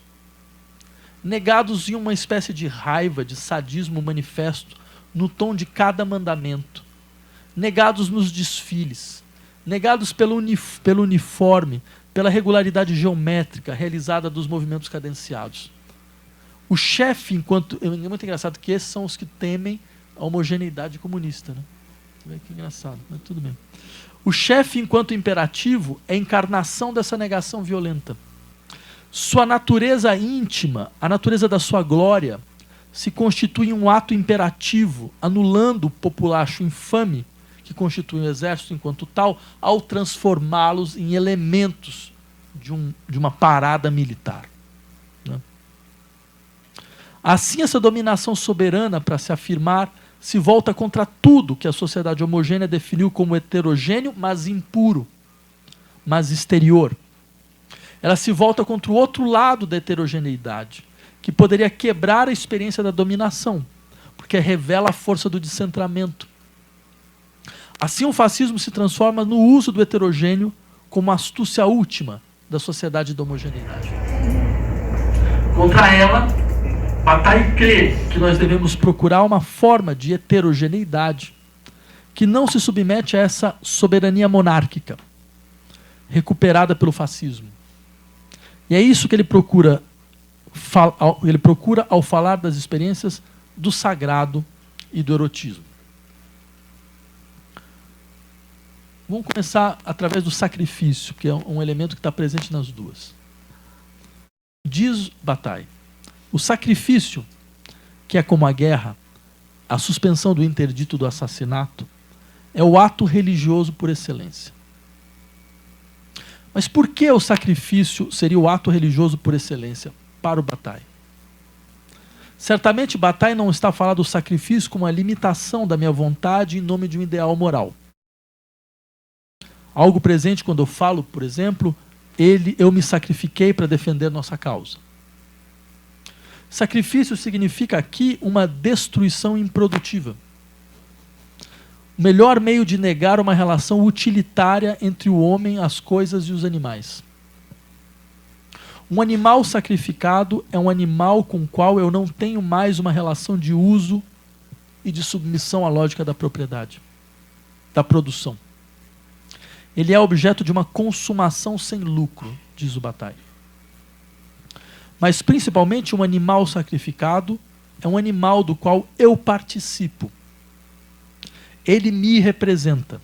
em uma espécie de raiva, de sadismo manifesto no tom de cada mandamento, negados nos desfiles, negados pelo uniforme, pela regularidade geométrica realizada dos movimentos cadenciados. O chefe, é muito engraçado que esses são os que temem a homogeneidade comunista, né? Que engraçado, mas tudo bem. O chefe, enquanto imperativo, é a encarnação dessa negação violenta. Sua natureza íntima, a natureza da sua glória, se constitui em um ato imperativo, anulando o populacho infame que constitui o exército enquanto tal, ao transformá-los em elementos de uma parada militar, né? Assim, essa dominação soberana, para se afirmar, se volta contra tudo que a sociedade homogênea definiu como heterogêneo, mas impuro, mas exterior. Ela se volta contra o outro lado da heterogeneidade, que poderia quebrar a experiência da dominação, porque revela a força do descentramento. Assim, o fascismo se transforma no uso do heterogêneo como a astúcia última da sociedade da homogeneidade. Contra ela, Bataille crê que nós devemos procurar uma forma de heterogeneidade que não se submete a essa soberania monárquica, recuperada pelo fascismo. E é isso que ele procura ao falar das experiências do sagrado e do erotismo. Vamos começar através do sacrifício, que é um elemento que está presente nas duas. Diz Bataille, o sacrifício, que é como a guerra, a suspensão do interdito do assassinato, é o ato religioso por excelência. Mas por que o sacrifício seria o ato religioso por excelência para o Bataille? Certamente Bataille não está falando do sacrifício como uma limitação da minha vontade em nome de um ideal moral. Algo presente quando eu falo, por exemplo, eu me sacrifiquei para defender nossa causa. Sacrifício significa aqui uma destruição improdutiva. O melhor meio de negar uma relação utilitária entre o homem, as coisas e os animais. Um animal sacrificado é um animal com o qual eu não tenho mais uma relação de uso e de submissão à lógica da propriedade, da produção. Ele é objeto de uma consumação sem lucro, diz o Bataille. Mas, principalmente, um animal sacrificado é um animal do qual eu participo. Ele me representa.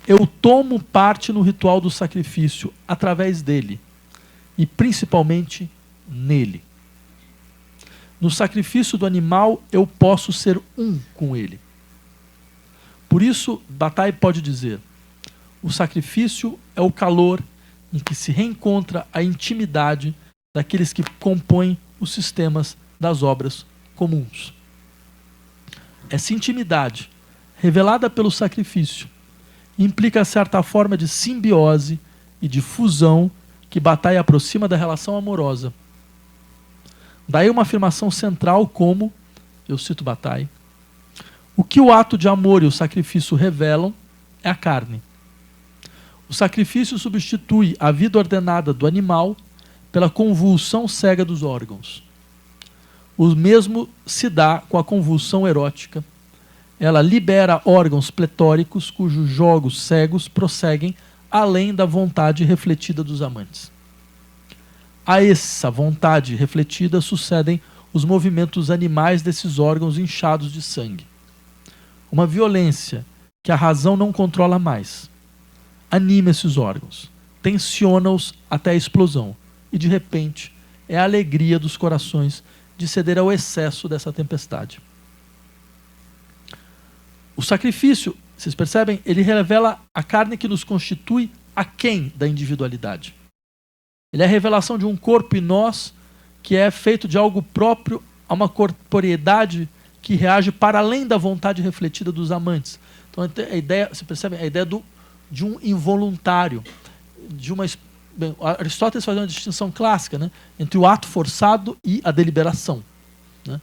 Eu tomo parte no ritual do sacrifício através dele e, principalmente, nele. No sacrifício do animal, eu posso ser um com ele. Por isso, Bataille pode dizer: o sacrifício é o calor em que se reencontra a intimidade daqueles que compõem os sistemas das obras comuns. Essa intimidade, revelada pelo sacrifício, implica certa forma de simbiose e de fusão que Bataille aproxima da relação amorosa. Daí uma afirmação central como, eu cito Bataille, o que o ato de amor e o sacrifício revelam é a carne. O sacrifício substitui a vida ordenada do animal pela convulsão cega dos órgãos. O mesmo se dá com a convulsão erótica. Ela libera órgãos pletóricos cujos jogos cegos prosseguem além da vontade refletida dos amantes. A essa vontade refletida sucedem os movimentos animais desses órgãos inchados de sangue. Uma violência que a razão não controla mais anima esses órgãos, tensiona-os até a explosão e, de repente, é a alegria dos corações de ceder ao excesso dessa tempestade. O sacrifício, vocês percebem, ele revela a carne que nos constitui aquém da individualidade. Ele é a revelação de um corpo em nós que é feito de algo próprio a uma corporeidade que reage para além da vontade refletida dos amantes. Então a ideia, você percebe, a ideia de um involuntário, de uma... Bem, Aristóteles faz uma distinção clássica, né, entre o ato forçado e a deliberação. Né?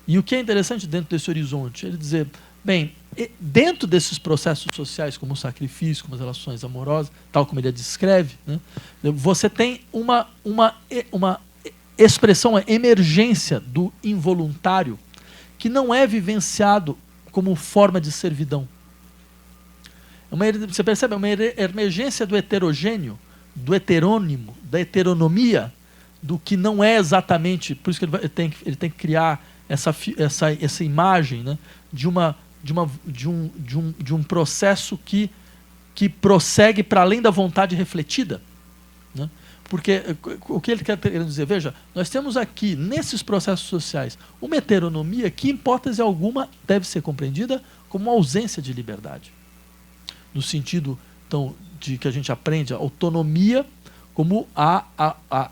E o que é interessante dentro desse horizonte? Ele dizer, bem, dentro desses processos sociais, como o sacrifício, como as relações amorosas, tal como ele a descreve, né, você tem uma expressão, uma emergência do involuntário que não é vivenciado como forma de servidão. Você percebe? É uma emergência do heterogêneo, do heterônimo, da heteronomia, do que não é exatamente... Por isso que ele tem que criar essa imagem, né, de um processo que prossegue para além da vontade refletida. Né? Porque o que ele quer dizer? Veja, nós temos aqui, nesses processos sociais, uma heteronomia que, em hipótese alguma, deve ser compreendida como uma ausência de liberdade. No sentido, então, de que a gente aprende a autonomia como a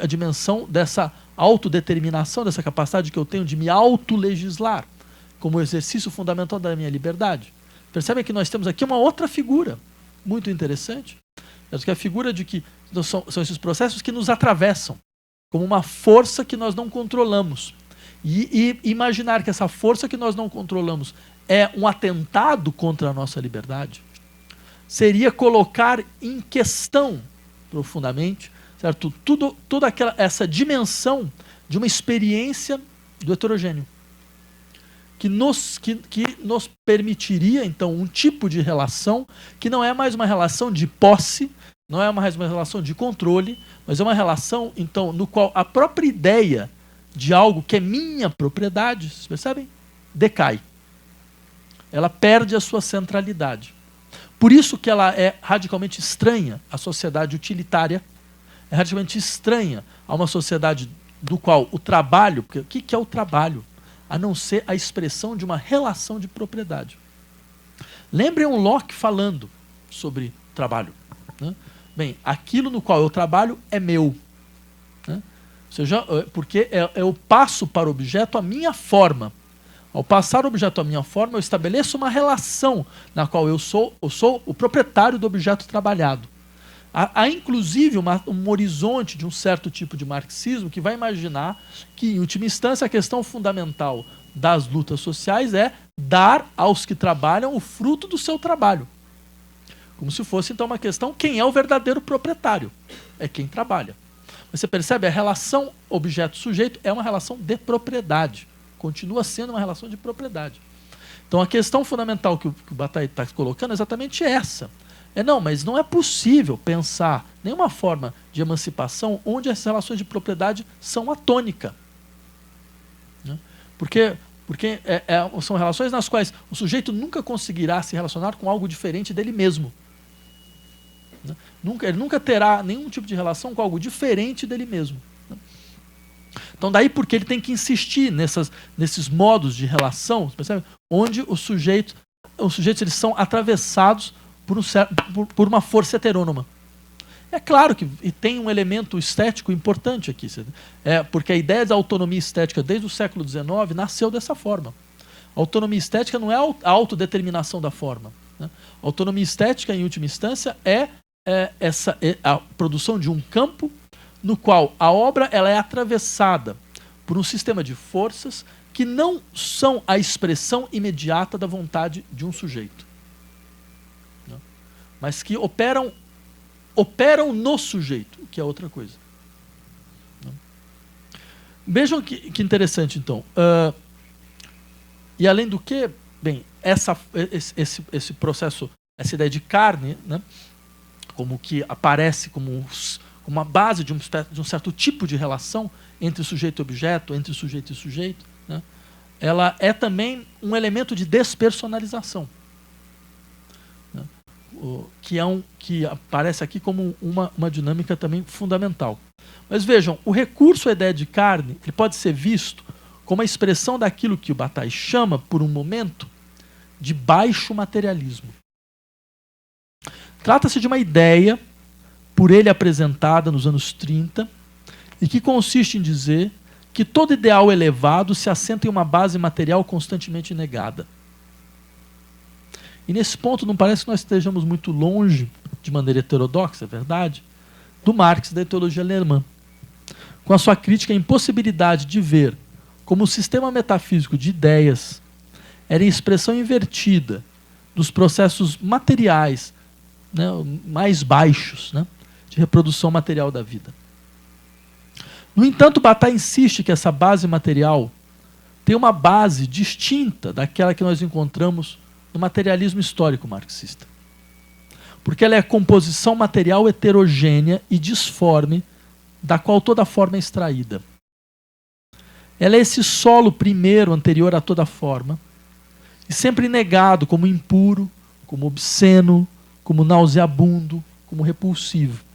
dimensão dessa autodeterminação, dessa capacidade que eu tenho de me autolegislar, como exercício fundamental da minha liberdade. Percebem que nós temos aqui uma outra figura muito interessante, que é a figura de que são esses processos que nos atravessam, como uma força que nós não controlamos. E imaginar que essa força que nós não controlamos é um atentado contra a nossa liberdade, seria colocar em questão profundamente, certo? Toda essa dimensão de uma experiência do heterogêneo. que nos permitiria, então, um tipo de relação que não é mais uma relação de posse, não é mais uma relação de controle, mas é uma relação, então, no qual a própria ideia de algo que é minha propriedade, vocês percebem? Decai. Ela perde a sua centralidade. Por isso que ela é radicalmente estranha à sociedade utilitária, é radicalmente estranha a uma sociedade do qual o trabalho, porque o que é o trabalho? A não ser a expressão de uma relação de propriedade. Lembrem um Locke falando sobre trabalho, né? Bem, aquilo no qual eu trabalho é meu, né? Ou seja, porque eu passo para o objeto a minha forma. Ao passar o objeto à minha forma, eu estabeleço uma relação na qual eu sou o proprietário do objeto trabalhado. Há inclusive um horizonte de um certo tipo de marxismo que vai imaginar que, em última instância, a questão fundamental das lutas sociais é dar aos que trabalham o fruto do seu trabalho. Como se fosse, então, uma questão: quem é o verdadeiro proprietário? É quem trabalha. Você percebe? A relação objeto-sujeito é uma relação de propriedade. Continua sendo uma relação de propriedade. Então, a questão fundamental que o Bataille está colocando é exatamente essa. Não, mas não é possível pensar nenhuma forma de emancipação onde as relações de propriedade são a tônica, né? Porque são relações nas quais o sujeito nunca conseguirá se relacionar com algo diferente dele mesmo, né? Ele nunca terá nenhum tipo de relação com algo diferente dele mesmo, né? Então, daí porque ele tem que insistir nesses modos de relação, percebe? Onde os sujeitos eles são atravessados por uma força heterônoma. É claro que tem um elemento estético importante aqui, porque a ideia da autonomia estética desde o século XIX nasceu dessa forma. A autonomia estética não é a autodeterminação da forma, né? A autonomia estética, em última instância, é a produção de um campo no qual a obra ela é atravessada por um sistema de forças que não são a expressão imediata da vontade de um sujeito, mas que operam no sujeito, o que é outra coisa. Vejam que interessante, então. E além do que, bem, esse processo, essa ideia de carne, né, como que aparece como uma base de um certo tipo de relação entre sujeito e objeto, entre sujeito e sujeito, né, ela é também um elemento de despersonalização, que aparece aqui como uma dinâmica também fundamental. Mas vejam, o recurso à ideia de carne ele pode ser visto como a expressão daquilo que o Bataille chama, por um momento, de baixo materialismo. Trata-se de uma ideia, por ele apresentada nos anos 30, e que consiste em dizer que todo ideal elevado se assenta em uma base material constantemente negada. E nesse ponto não parece que nós estejamos muito longe, de maneira heterodoxa, é verdade, do Marx e da teologia alemã, com a sua crítica à impossibilidade de ver como o sistema metafísico de ideias era em expressão invertida dos processos materiais, né, mais baixos, né, de reprodução material da vida. No entanto, Bataille insiste que essa base material tem uma base distinta daquela que nós encontramos no materialismo histórico marxista. Porque ela é a composição material heterogênea e disforme da qual toda forma é extraída. Ela é esse solo primeiro anterior a toda forma e sempre negado como impuro, como obsceno, como nauseabundo, como repulsivo.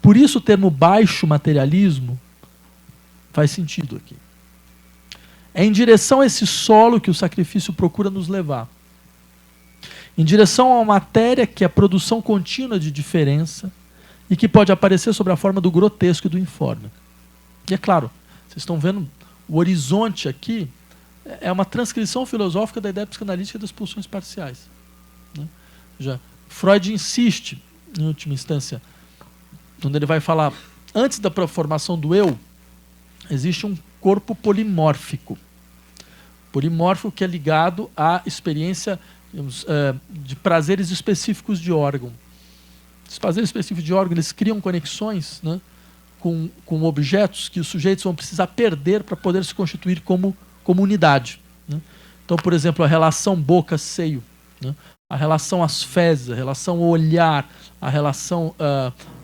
Por isso o termo baixo materialismo faz sentido aqui. É em direção a esse solo que o sacrifício procura nos levar. Em direção a uma matéria que é a produção contínua de diferença e que pode aparecer sob a forma do grotesco e do informe. E é claro, vocês estão vendo o horizonte aqui, é uma transcrição filosófica da ideia psicanalítica das pulsões parciais, né? Já Freud insiste, em última instância, quando ele vai falar, antes da formação do eu, existe um corpo polimórfico. Polimórfico que é ligado à experiência, digamos, de prazeres específicos de órgão. Esses prazeres específicos de órgão, eles criam conexões, né, com objetos que os sujeitos vão precisar perder para poder se constituir como unidade, né? Então, por exemplo, a relação boca-seio, né? A relação às fezes, a relação ao olhar, a relação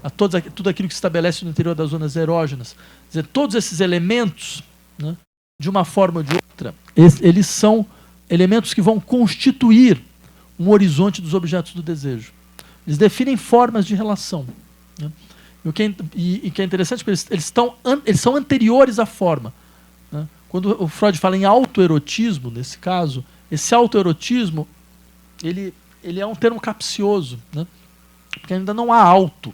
a tudo aquilo que se estabelece no interior das zonas erógenas. Quer dizer, todos esses elementos, né, de uma forma ou de outra, eles são elementos que vão constituir um horizonte dos objetos do desejo. Eles definem formas de relação, né? E o que é interessante, porque eles são anteriores à forma, né? Quando o Freud fala em autoerotismo, nesse caso, esse autoerotismo ele é um termo capcioso, né? Porque ainda não há auto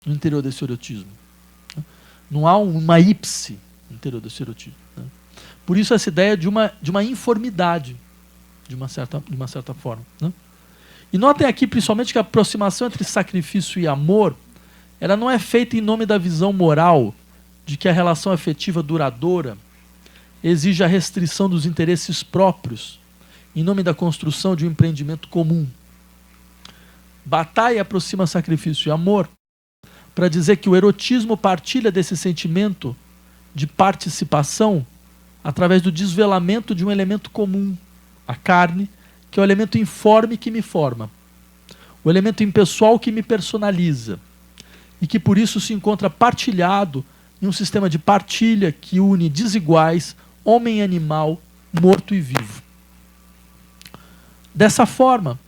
no interior desse erotismo, né? Não há uma ipse no interior desse erotismo, né? Por isso essa ideia de uma informidade, de uma certa forma, né? E notem aqui, principalmente, que a aproximação entre sacrifício e amor, ela não é feita em nome da visão moral de que a relação afetiva duradoura exige a restrição dos interesses próprios em nome da construção de um empreendimento comum. Bataille aproxima sacrifício e amor para dizer que o erotismo partilha desse sentimento de participação através do desvelamento de um elemento comum, a carne, que é o elemento informe que me forma, o elemento impessoal que me personaliza, e que por isso se encontra partilhado em um sistema de partilha que une desiguais, homem e animal, morto e vivo. Dessa forma,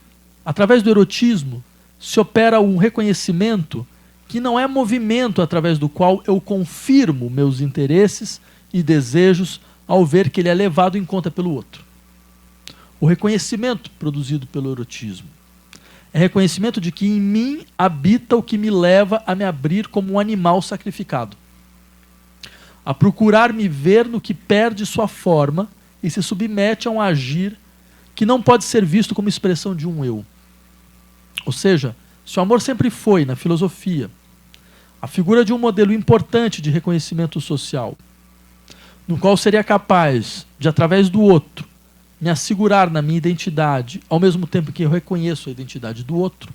através do erotismo, se opera um reconhecimento que não é movimento através do qual eu confirmo meus interesses e desejos ao ver que ele é levado em conta pelo outro. O reconhecimento produzido pelo erotismo é reconhecimento de que em mim habita o que me leva a me abrir como um animal sacrificado, a procurar me ver no que perde sua forma e se submete a um agir que não pode ser visto como expressão de um eu. Ou seja, se o amor sempre foi, na filosofia, a figura de um modelo importante de reconhecimento social, no qual seria capaz de, através do outro, me assegurar na minha identidade, ao mesmo tempo que eu reconheço a identidade do outro,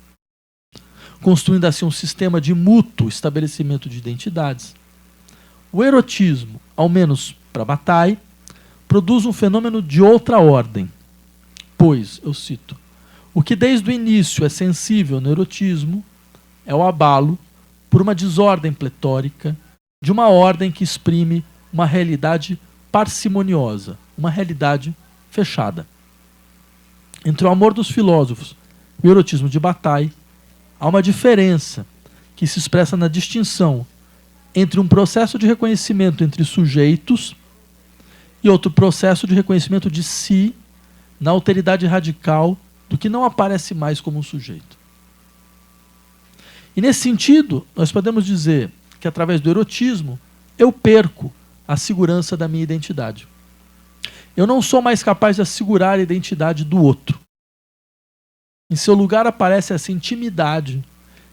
construindo assim um sistema de mútuo estabelecimento de identidades, o erotismo, ao menos para Bataille, produz um fenômeno de outra ordem. Pois, eu cito, o que desde o início é sensível no erotismo é o abalo por uma desordem pletórica de uma ordem que exprime uma realidade parcimoniosa, uma realidade fechada. Entre o amor dos filósofos e o erotismo de Bataille, há uma diferença que se expressa na distinção entre um processo de reconhecimento entre sujeitos e outro processo de reconhecimento de si na alteridade radical do que não aparece mais como um sujeito. E nesse sentido, nós podemos dizer que através do erotismo eu perco a segurança da minha identidade. Eu não sou mais capaz de assegurar a identidade do outro. Em seu lugar aparece essa intimidade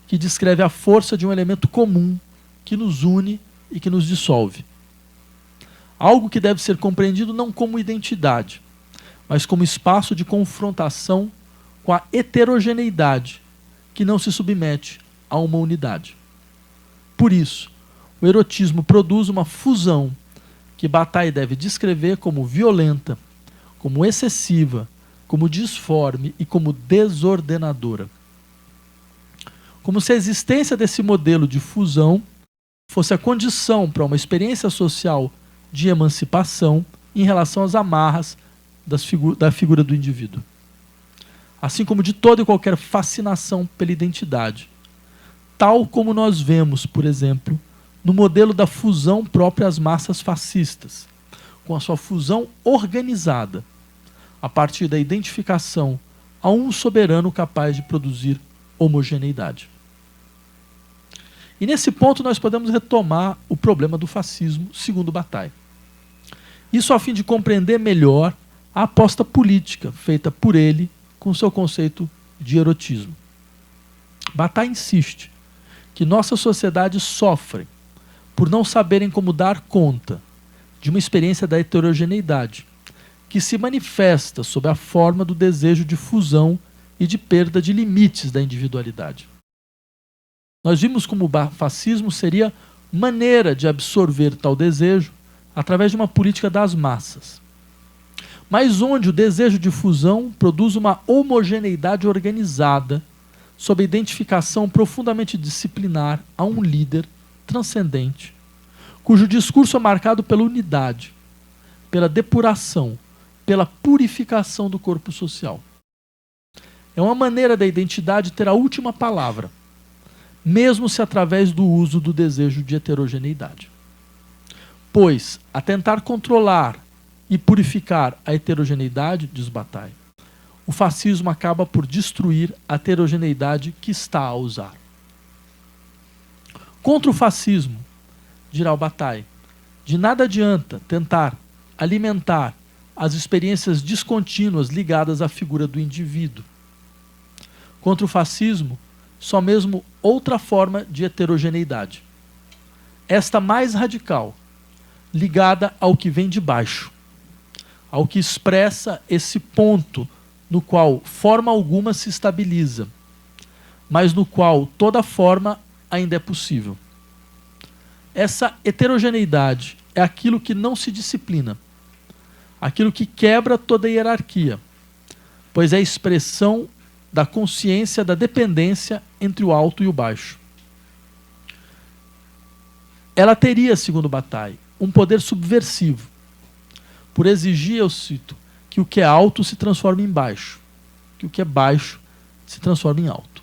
que descreve a força de um elemento comum que nos une e que nos dissolve. Algo que deve ser compreendido não como identidade, mas como espaço de confrontação com a heterogeneidade que não se submete a uma unidade. Por isso, o erotismo produz uma fusão que Bataille deve descrever como violenta, como excessiva, como disforme e como desordenadora. Como se a existência desse modelo de fusão fosse a condição para uma experiência social de emancipação em relação às amarras da figura do indivíduo. Assim como de toda e qualquer fascinação pela identidade. Tal como nós vemos, por exemplo, no modelo da fusão própria às massas fascistas, com a sua fusão organizada, a partir da identificação a um soberano capaz de produzir homogeneidade. E nesse ponto nós podemos retomar o problema do fascismo, segundo Bataille. Isso a fim de compreender melhor a aposta política feita por ele com seu conceito de erotismo. Bataille insiste que nossas sociedades sofrem por não saberem como dar conta de uma experiência da heterogeneidade, que se manifesta sob a forma do desejo de fusão e de perda de limites da individualidade. Nós vimos como o fascismo seria maneira de absorver tal desejo através de uma política das massas. mas onde o desejo de fusão produz uma homogeneidade organizada, sob a identificação profundamente disciplinar a um líder transcendente, cujo discurso é marcado pela unidade, pela depuração, pela purificação do corpo social. É uma maneira da identidade ter a última palavra, mesmo se através do uso do desejo de heterogeneidade. Pois, a tentar controlar e purificar a heterogeneidade, diz Bataille, o fascismo acaba por destruir a heterogeneidade que está a usar. Contra o fascismo, dirá o Bataille, de nada adianta tentar alimentar as experiências descontínuas ligadas à figura do indivíduo. Contra o fascismo, só mesmo outra forma de heterogeneidade. Esta mais radical, ligada ao que vem de baixo, ao que expressa esse ponto no qual forma alguma se estabiliza, mas no qual toda forma ainda é possível. Essa heterogeneidade é aquilo que não se disciplina, aquilo que quebra toda a hierarquia, pois é a expressão da consciência da dependência entre o alto e o baixo. Ela teria, segundo Bataille, um poder subversivo, por exigir, eu cito, que o que é alto se transforme em baixo, que o que é baixo se transforme em alto.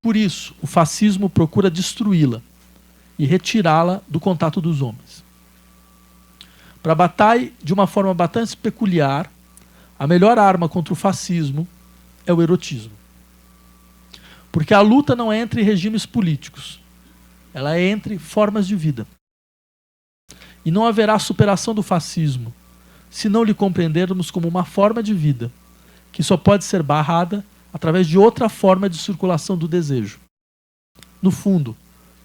Por isso, o fascismo procura destruí-la e retirá-la do contato dos homens. Para Bataille, de uma forma bastante peculiar, a melhor arma contra o fascismo é o erotismo. Porque a luta não é entre regimes políticos, ela é entre formas de vida. E não haverá superação do fascismo se não lhe compreendermos como uma forma de vida que só pode ser barrada através de outra forma de circulação do desejo. No fundo,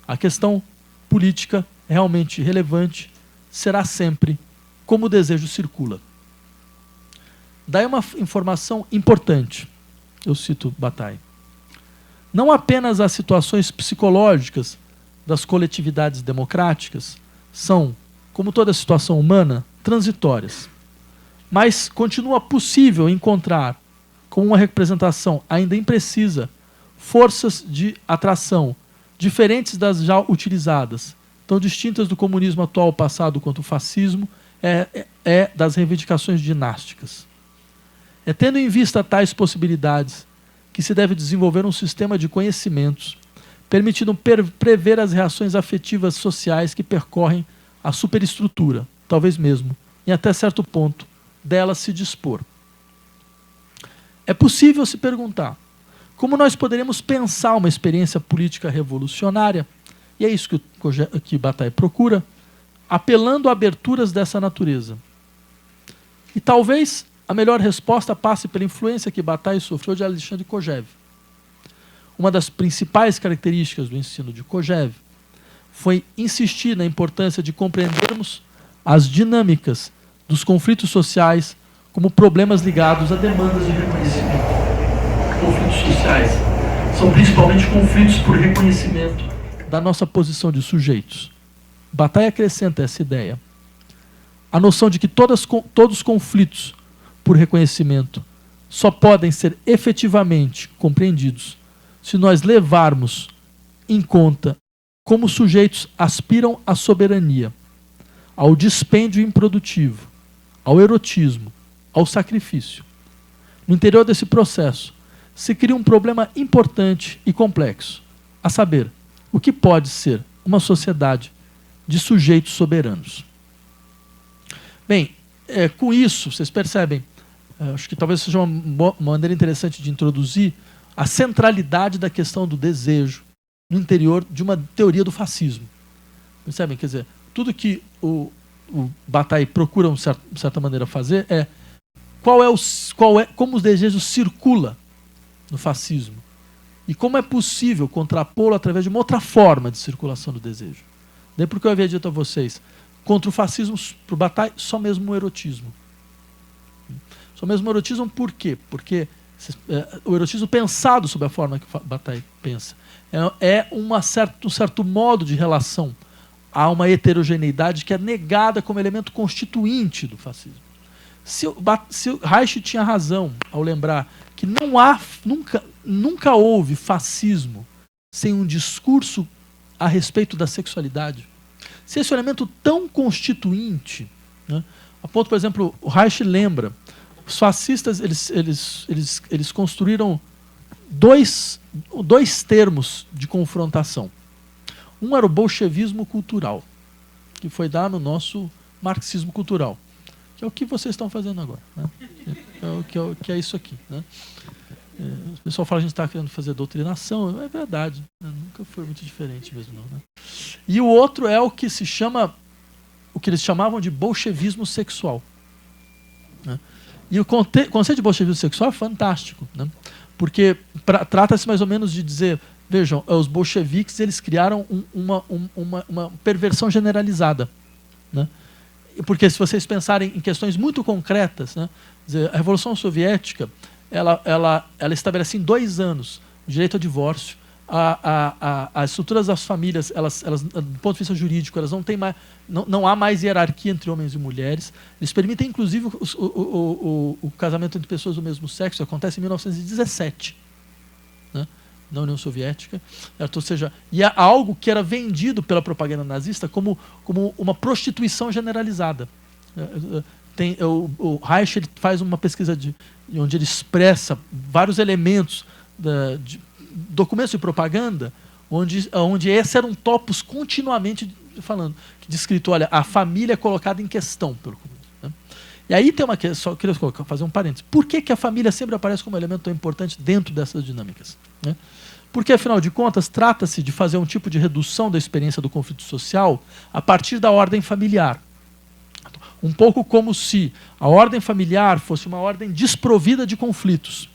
a questão política realmente relevante será sempre como o desejo circula. Daí uma informação importante, eu cito Bataille. Não apenas as situações psicológicas das coletividades democráticas são, como toda situação humana, transitórias, mas continua possível encontrar, com uma representação ainda imprecisa, forças de atração diferentes das já utilizadas, tão distintas do comunismo atual passado quanto o fascismo, das reivindicações dinásticas. É tendo em vista tais possibilidades que se deve desenvolver um sistema de conhecimentos permitindo prever as reações afetivas sociais que percorrem a superestrutura, talvez mesmo, em até certo ponto, dela se dispor. É possível se perguntar como nós poderíamos pensar uma experiência política revolucionária, e é isso que Bataille procura, apelando a aberturas dessa natureza. E talvez a melhor resposta passe pela influência que Bataille sofreu de Alexandre Kojève. Uma das principais características do ensino de Kojève foi insistir na importância de compreendermos as dinâmicas dos conflitos sociais como problemas ligados a demandas de reconhecimento. Conflitos sociais são principalmente conflitos por reconhecimento da nossa posição de sujeitos. Bataille acrescenta essa ideia. A noção de que todos os conflitos por reconhecimento só podem ser efetivamente compreendidos se nós levarmos em conta como os sujeitos aspiram à soberania, ao dispêndio improdutivo, ao erotismo, ao sacrifício. No interior desse processo, se cria um problema importante e complexo, a saber, o que pode ser uma sociedade de sujeitos soberanos. Bem, com isso, vocês percebem, acho que talvez seja uma maneira interessante de introduzir a centralidade da questão do desejo no interior de uma teoria do fascismo. Percebem? Quer dizer, tudo que o Bataille procura, de certa maneira, fazer é como os desejos circulam no fascismo e como é possível contrapô-lo através de uma outra forma de circulação do desejo. Daí porque eu havia dito a vocês, contra o fascismo, para o Bataille, só mesmo o erotismo. Só mesmo o erotismo por quê? Porque o erotismo pensado sob a forma que o Bataille pensa é um certo modo de relação a uma heterogeneidade que é negada como elemento constituinte do fascismo. Se o Reich tinha razão ao lembrar que nunca houve fascismo sem um discurso a respeito da sexualidade, se esse elemento tão constituinte, né, a ponto, por exemplo, o Reich lembra, os fascistas eles construíram dois termos de confrontação. Um era o bolchevismo cultural, que foi dar no nosso marxismo cultural, que é o que vocês estão fazendo agora, né? Que é isso aqui, né? O pessoal fala que a gente está querendo fazer doutrinação, é verdade, né? Nunca foi muito diferente mesmo, não, né? E o outro é o que se chama, o que eles chamavam de bolchevismo sexual, né? E o conceito de bolchevismo sexual é fantástico, né? Porque trata-se mais ou menos de dizer, vejam, os bolcheviques eles criaram uma perversão generalizada, né? Porque se vocês pensarem em questões muito concretas, né, dizer, a Revolução Soviética ela estabelece em 2 anos o direito ao divórcio, as estruturas das famílias, elas, do ponto de vista jurídico, elas não têm mais, não há mais hierarquia entre homens e mulheres. Eles permitem, inclusive, o casamento entre pessoas do mesmo sexo. Acontece em 1917, né, na União Soviética. Ou seja, e é algo que era vendido pela propaganda nazista como uma prostituição generalizada. O Reich ele faz uma pesquisa onde ele expressa vários elementos de documentos de propaganda, onde esses eram topos continuamente falando, descrito, olha, a família é colocada em questão pelo comunismo, né? E aí tem só queria fazer um parênteses. Por que a família sempre aparece como elemento tão importante dentro dessas dinâmicas, né? Porque, afinal de contas, trata-se de fazer um tipo de redução da experiência do conflito social a partir da ordem familiar. Um pouco como se a ordem familiar fosse uma ordem desprovida de conflitos,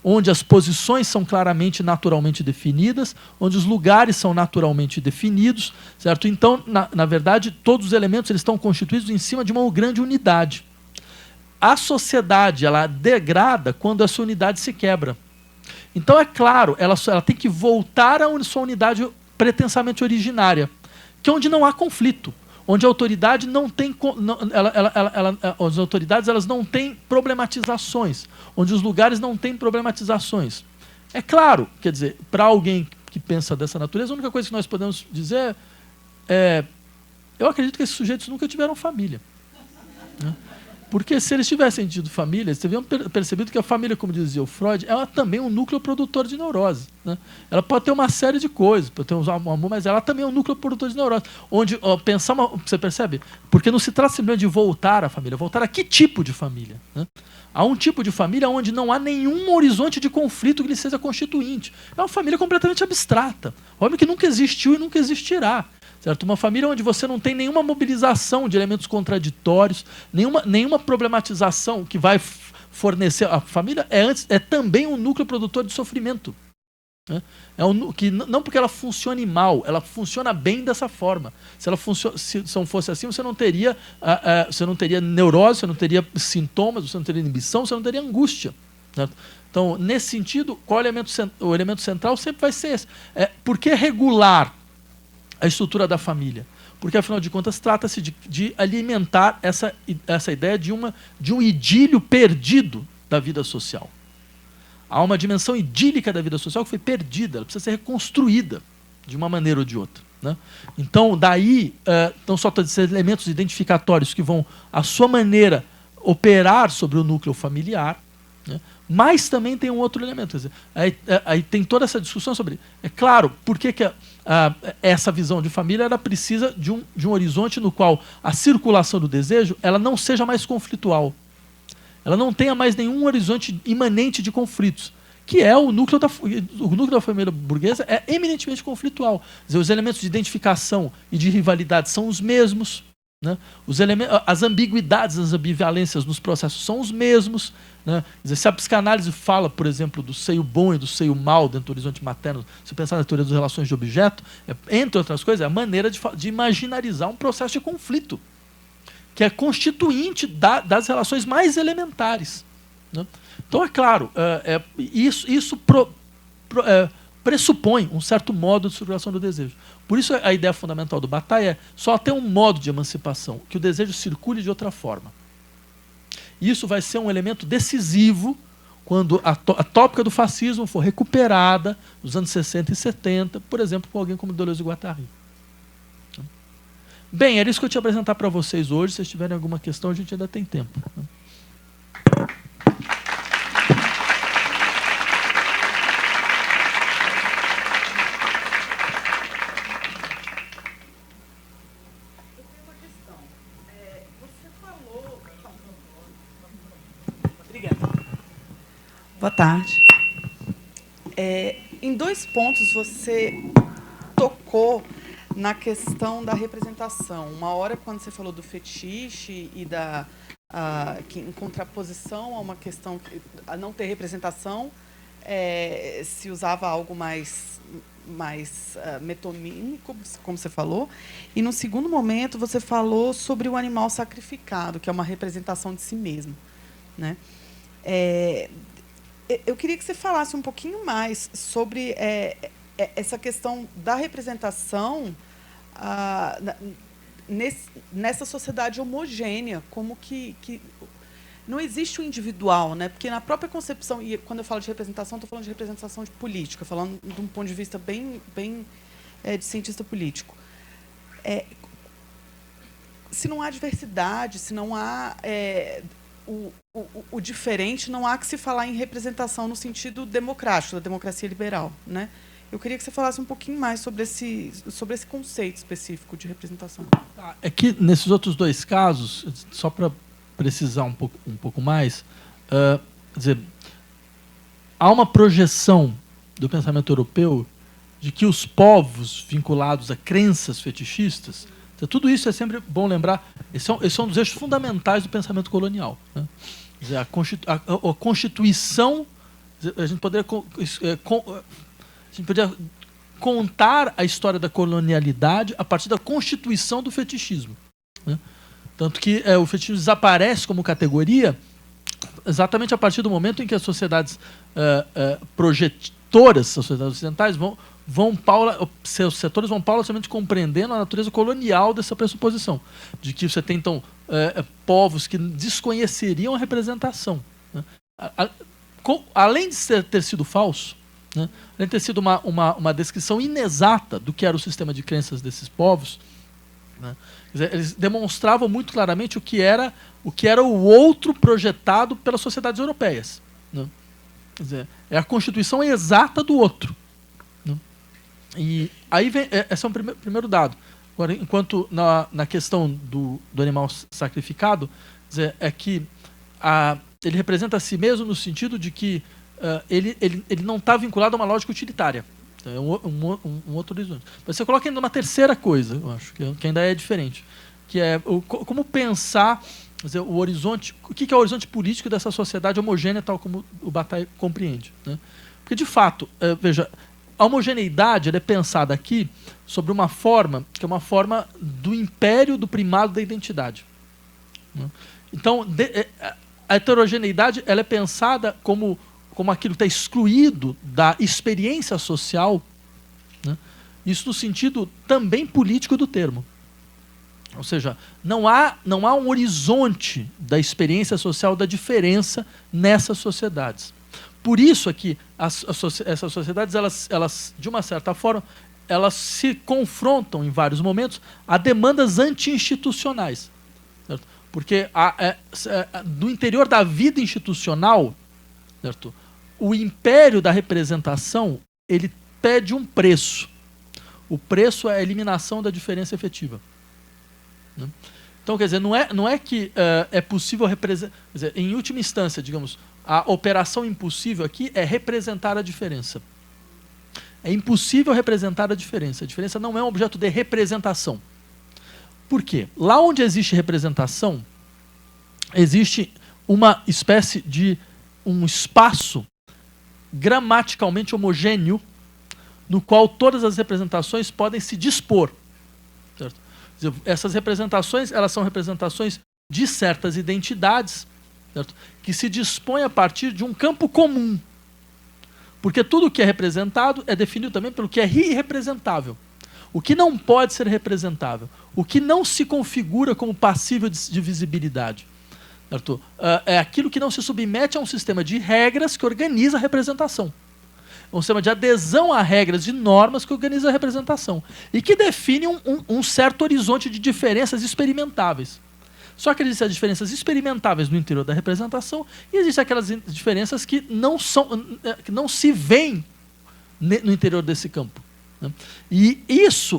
onde as posições são claramente naturalmente definidas, onde os lugares são naturalmente definidos, certo? Então, na verdade, todos os elementos eles estão constituídos em cima de uma grande unidade. A sociedade ela degrada quando essa unidade se quebra. Então, é claro, ela tem que voltar à sua unidade pretensamente originária, que é onde não há conflito, onde a autoridade não tem, as autoridades elas não têm problematizações, onde os lugares não têm problematizações. É claro, quer dizer, para alguém que pensa dessa natureza, a única coisa que nós podemos dizer é, eu acredito que esses sujeitos nunca tiveram família, né? Porque se eles tivessem tido família, eles teriam percebido que a família, como dizia o Freud, ela também é um núcleo produtor de neurose, né? Ela pode ter uma série de coisas, pode ter um amor, mas ela também é um núcleo produtor de neurose. Onde você percebe? Porque não se trata simplesmente de voltar à família, voltar a que tipo de família, né? Há um tipo de família onde não há nenhum horizonte de conflito que lhe seja constituinte. É uma família completamente abstrata, óbvio que nunca existiu e nunca existirá. Certo? Uma família onde você não tem nenhuma mobilização de elementos contraditórios, nenhuma problematização que vai fornecer. A família é também um núcleo produtor de sofrimento, né? Não porque ela funcione mal, ela funciona bem dessa forma. Se não fosse assim, você não teria neurose, você não teria sintomas, você não teria inibição, você não teria angústia, certo? Então, nesse sentido, o elemento central sempre vai ser esse. Por que regular a estrutura da família? Porque, afinal de contas, trata-se de alimentar essa ideia de um idílio perdido da vida social. Há uma dimensão idílica da vida social que foi perdida, ela precisa ser reconstruída de uma maneira ou de outra, né? Então, daí, não só esses elementos identificatórios que vão, à sua maneira, operar sobre o núcleo familiar, né? Mas também tem um outro elemento. Quer dizer, aí tem toda essa discussão sobre... É claro, por que essa visão de família ela precisa de um horizonte no qual a circulação do desejo ela não seja mais conflitual. Ela não tenha mais nenhum horizonte imanente de conflitos, que é o núcleo da família burguesa é eminentemente conflitual. Quer dizer, os elementos de identificação e de rivalidade são os mesmos, né? As ambiguidades, as ambivalências nos processos são os mesmos, né? Quer dizer, se a psicanálise fala, por exemplo, do seio bom e do seio mal dentro do horizonte materno, se pensar na teoria das relações de objeto, entre outras coisas, é a maneira de imaginarizar um processo de conflito, que é constituinte das relações mais elementares, né? Então, é claro, isso pressupõe um certo modo de circulação do desejo. Por isso, a ideia fundamental do Bataille é só ter um modo de emancipação, que o desejo circule de outra forma. Isso vai ser um elemento decisivo quando a tópica do fascismo for recuperada nos anos 60 e 70, por exemplo, com alguém como Deleuze e Guattari. Bem, era isso que eu tinha a apresentar para vocês hoje. Se vocês tiverem alguma questão, a gente ainda tem tempo. Boa tarde. Em 2 pontos você tocou na questão da representação. Uma hora, quando você falou do fetiche e que em contraposição a uma questão a não ter representação, se usava algo mais metonímico, como você falou. E no segundo momento você falou sobre o animal sacrificado, que é uma representação de si mesmo, né? Eu queria que você falasse um pouquinho mais sobre essa questão da representação nessa sociedade homogênea, como que não existe o individual, né? Porque na própria concepção, e quando eu falo de representação, estou falando de representação de política, falando de um ponto de vista bem de cientista político. Se não há diversidade, se não há o diferente, não há que se falar em representação no sentido democrático, da democracia liberal, né? Eu queria que você falasse um pouquinho mais sobre esse conceito específico de representação. É que, nesses outros 2 casos, só para precisar um pouco mais, quer dizer, há uma projeção do pensamento europeu de que os povos vinculados a crenças fetichistas, tudo isso é sempre bom lembrar, esse é um dos eixos fundamentais do pensamento colonial, né? Quer dizer, a Constituição, a gente poderia contar a história da colonialidade a partir da constituição do fetichismo, né? Tanto que o fetichismo desaparece como categoria exatamente a partir do momento em que as sociedades projetoras, as sociedades ocidentais, seus setores vão paulatinamente compreendendo a natureza colonial dessa pressuposição, de que você tem, então, povos que desconheceriam a representação, né? Além de ter sido falso, né? Além de ter sido uma descrição inexata do que era o sistema de crenças desses povos, né? Quer dizer, eles demonstravam muito claramente o que era o outro projetado pelas sociedades europeias, né? Quer dizer, é a constituição exata do outro, né? E aí vem, esse é um primeiro dado. Agora, enquanto na questão do animal sacrificado, quer dizer, é que ele representa a si mesmo no sentido de que ele não está vinculado a uma lógica utilitária. É um outro horizonte. Mas você coloca ainda uma terceira coisa, eu acho, que ainda é diferente, que é como pensar, quer dizer, o horizonte, o que é o horizonte político dessa sociedade homogênea, tal como o Bataille compreende, né? Porque, de fato, veja, a homogeneidade ela é pensada aqui sobre uma forma, que é uma forma do império do primado da identidade, né? Então, a heterogeneidade ela é pensada como aquilo que está excluído da experiência social, né? Isso no sentido também político do termo. Ou seja, não há um horizonte da experiência social da diferença nessas sociedades. Por isso aqui, essas sociedades, elas, de uma certa forma, elas se confrontam em vários momentos a demandas anti-institucionais, certo? Porque no interior da vida institucional, certo? O império da representação, ele pede um preço. O preço é a eliminação da diferença efetiva, né? Então, quer dizer, não é que é possível representar... Quer dizer, em última instância, digamos, a operação impossível aqui é representar a diferença. É impossível representar a diferença. A diferença não é um objeto de representação. Por quê? Lá onde existe representação, existe uma espécie de um espaço gramaticalmente homogêneo no qual todas as representações podem se dispor, certo? Quer dizer, essas representações, elas são representações de certas identidades, certo? Que se dispõem a partir de um campo comum. Porque tudo que é representado é definido também pelo que é irrepresentável. O que não pode ser representável. O que não se configura como passível de visibilidade. certo? É aquilo que não se submete a um sistema de regras que organiza a representação. Um sistema de adesão a regras e normas que organiza a representação. E que define um certo horizonte de diferenças experimentáveis. Só que existem as diferenças experimentáveis no interior da representação e existem aquelas diferenças que não se veem no interior desse campo. Né? E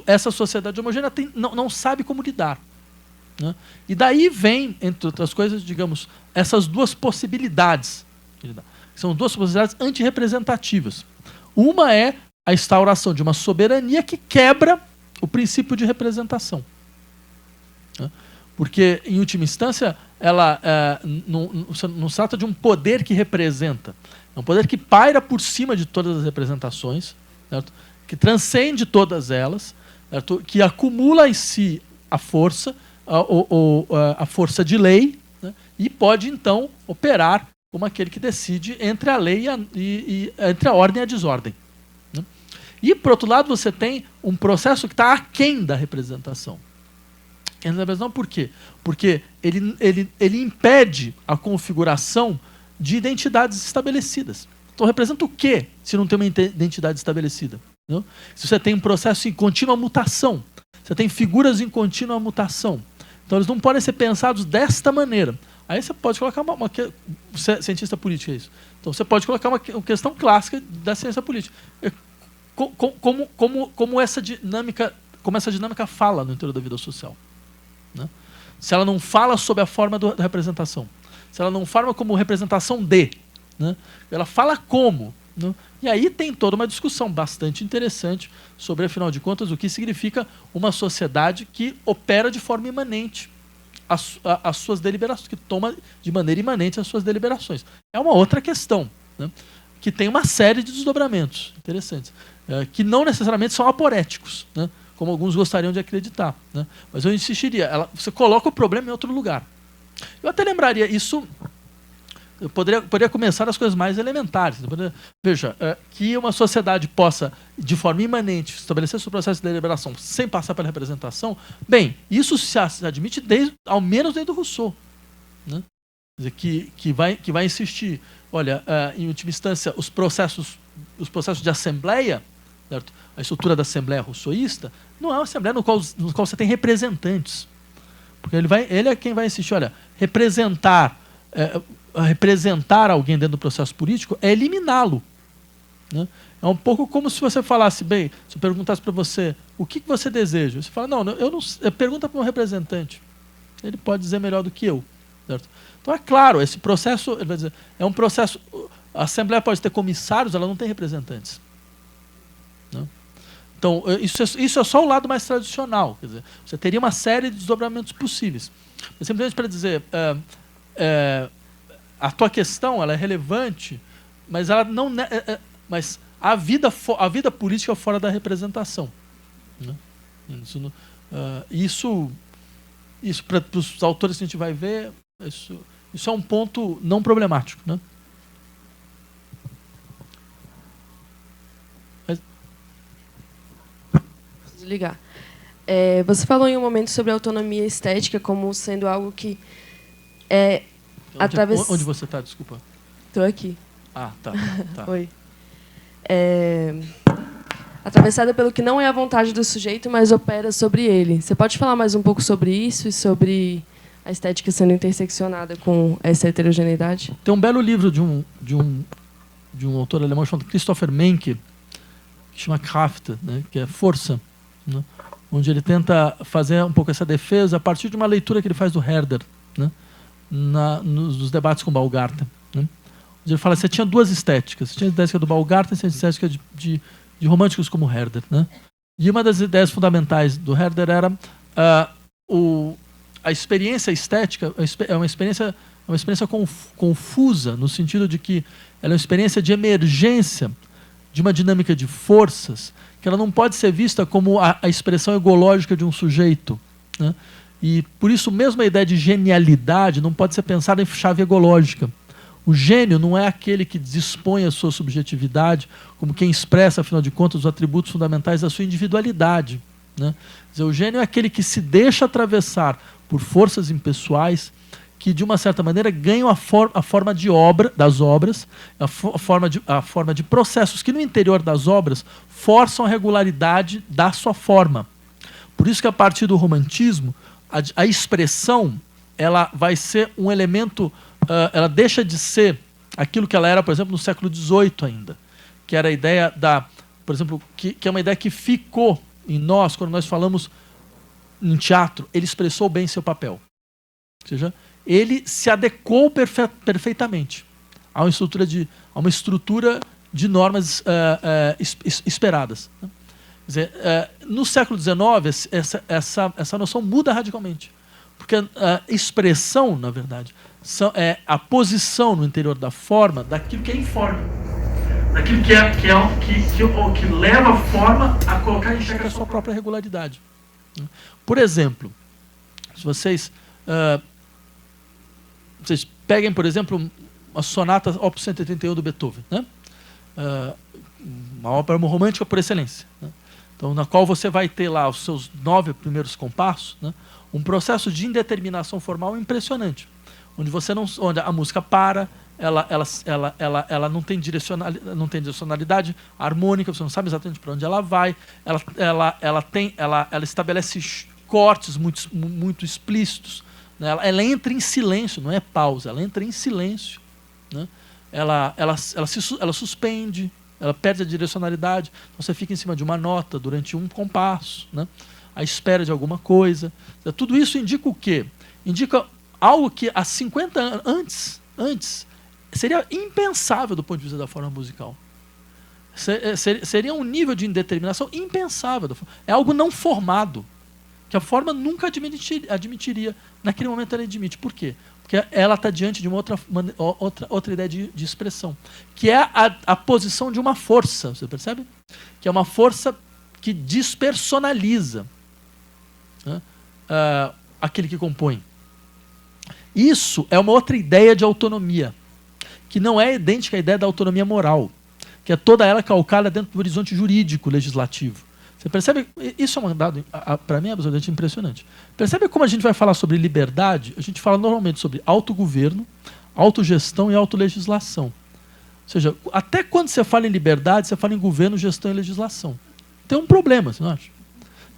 essa sociedade homogênea não sabe como lidar. Né? E daí vem, entre outras coisas, digamos, essas duas possibilidades. São duas possibilidades antirrepresentativas. Uma é a instauração de uma soberania que quebra o princípio de representação. Né? Porque, em última instância, ela não se trata de um poder que representa. É um poder que paira por cima de todas as representações, certo? Que transcende todas elas, certo? Que acumula em si a força, a força de lei, né? E pode, então, operar como aquele que decide entre a lei e entre a ordem e a desordem. Né? E, por outro lado, você tem um processo que está aquém da representação. Por quê? Porque ele impede a configuração de identidades estabelecidas. Então, representa o quê se não tem uma identidade estabelecida? Não? Se você tem um processo em contínua mutação, você tem figuras em contínua mutação. Então, eles não podem ser pensados desta maneira. Aí você pode colocar você é cientista político, é isso. Então, você pode colocar uma questão clássica da ciência política. Como essa dinâmica fala no interior da vida social. Né? Se ela não fala sobre a forma da representação, se ela não fala como representação de, né? Ela fala como. Né? E aí tem toda uma discussão bastante interessante sobre, afinal de contas, o que significa uma sociedade que opera de forma imanente as suas deliberações, que toma de maneira imanente as suas deliberações. É uma outra questão, né? Que tem uma série de desdobramentos interessantes, que não necessariamente são aporéticos, né? Como alguns gostariam de acreditar. Né? Mas eu insistiria, você coloca o problema em outro lugar. Eu até lembraria, isso eu poderia começar das coisas mais elementares. Veja, que uma sociedade possa, de forma imanente, estabelecer seu processo de deliberação sem passar pela representação, bem, isso se admite ao menos desde o Rousseau. Né? Quer dizer, que vai insistir, olha, em última instância, os processos de assembleia, certo? A estrutura da assembleia rousseauista, não é uma assembleia no qual você tem representantes. Porque ele é quem vai insistir, olha, representar alguém dentro do processo político é eliminá-lo. Né? É um pouco como se você falasse, bem, se eu perguntasse para você, o que você deseja? Você fala, pergunta para o meu representante. Ele pode dizer melhor do que eu. Certo? Então, é claro, esse processo, ele vai dizer, é um processo, a assembleia pode ter comissários, ela não tem representantes. Né? Então, isso é só o lado mais tradicional. Quer dizer, você teria uma série de desdobramentos possíveis. Mas simplesmente para dizer, a tua questão ela é relevante, mas ela não, mas a vida política é fora da representação. Né? Isso para os autores que a gente vai ver, isso é um ponto não problemático. Né? Desligar. Você falou em um momento sobre a autonomia estética como sendo algo que é Onde você está? Desculpa. Estou aqui. Ah, tá. Oi. Atravessada pelo que não é a vontade do sujeito, mas opera sobre ele. Você pode falar mais um pouco sobre isso e sobre a estética sendo interseccionada com essa heterogeneidade? Tem um belo livro de um autor alemão chamado Christopher Menke, que chama Kraft, né, que é Força, né, onde ele tenta fazer um pouco essa defesa a partir de uma leitura que ele faz do Herder, né, nos debates com Baumgarten. Né, onde ele fala que você tinha duas estéticas. Você tinha a estética do Baumgarten e a estética de românticos como Herder. Né, e uma das ideias fundamentais do Herder era a experiência estética é uma experiência confusa, no sentido de que ela é uma experiência de emergência de uma dinâmica de forças que ela não pode ser vista como a expressão egológica de um sujeito. Né? E, por isso, mesmo a ideia de genialidade não pode ser pensada em chave egológica. O gênio não é aquele que dispõe a sua subjetividade como quem expressa, afinal de contas, os atributos fundamentais da sua individualidade. Né? Quer dizer, o gênio é aquele que se deixa atravessar por forças impessoais que, de uma certa maneira, ganham a forma de obra, das obras, a forma de processos que, no interior das obras, forçam a regularidade da sua forma. Por isso que, a partir do romantismo, a expressão ela vai ser um elemento, ela deixa de ser aquilo que ela era, por exemplo, no século XVIII ainda, que era a ideia da, por exemplo, que é uma ideia que ficou em nós, quando nós falamos em teatro, ele expressou bem seu papel. Ou seja, ele se adequou perfeitamente a uma estrutura de normas esperadas. Quer dizer, no século XIX, essa noção muda radicalmente. Porque a expressão, na verdade, é a posição no interior da forma daquilo que é informe. Daquilo que leva a forma a colocar em xeque a sua própria regularidade. Por exemplo, se vocês peguem, por exemplo, a sonata Op. 181 do Beethoven, né? Uma ópera romântica por excelência, né? Então, na qual você vai ter lá os seus 9 primeiros compassos, né? Um processo de indeterminação formal impressionante, onde a música para, ela não tem direcionalidade harmônica, você não sabe exatamente para onde ela vai, ela estabelece cortes muito explícitos, né? Ela entra em silêncio, não é pausa, ela entra em silêncio, né? Ela suspende, ela perde a direcionalidade, então você fica em cima de uma nota durante um compasso, né? À espera de alguma coisa. Tudo isso indica o quê? Indica algo que há 50 anos antes seria impensável do ponto de vista da forma musical. Seria um nível de indeterminação impensável. É algo não formado, que a forma nunca admitiria. Naquele momento ela admite. Por quê? Porque ela está diante de uma outra ideia de expressão, que é a posição de uma força, você percebe? Que é uma força que despersonaliza, né, aquele que compõe. Isso é uma outra ideia de autonomia, que não é idêntica à ideia da autonomia moral, que é toda ela calcada dentro do horizonte jurídico legislativo. Você percebe? Isso é um dado, para mim, absolutamente impressionante. Percebe como a gente vai falar sobre liberdade? A gente fala normalmente sobre autogoverno, autogestão e autolegislação. Ou seja, até quando você fala em liberdade, você fala em governo, gestão e legislação. Tem um problema, você não acha?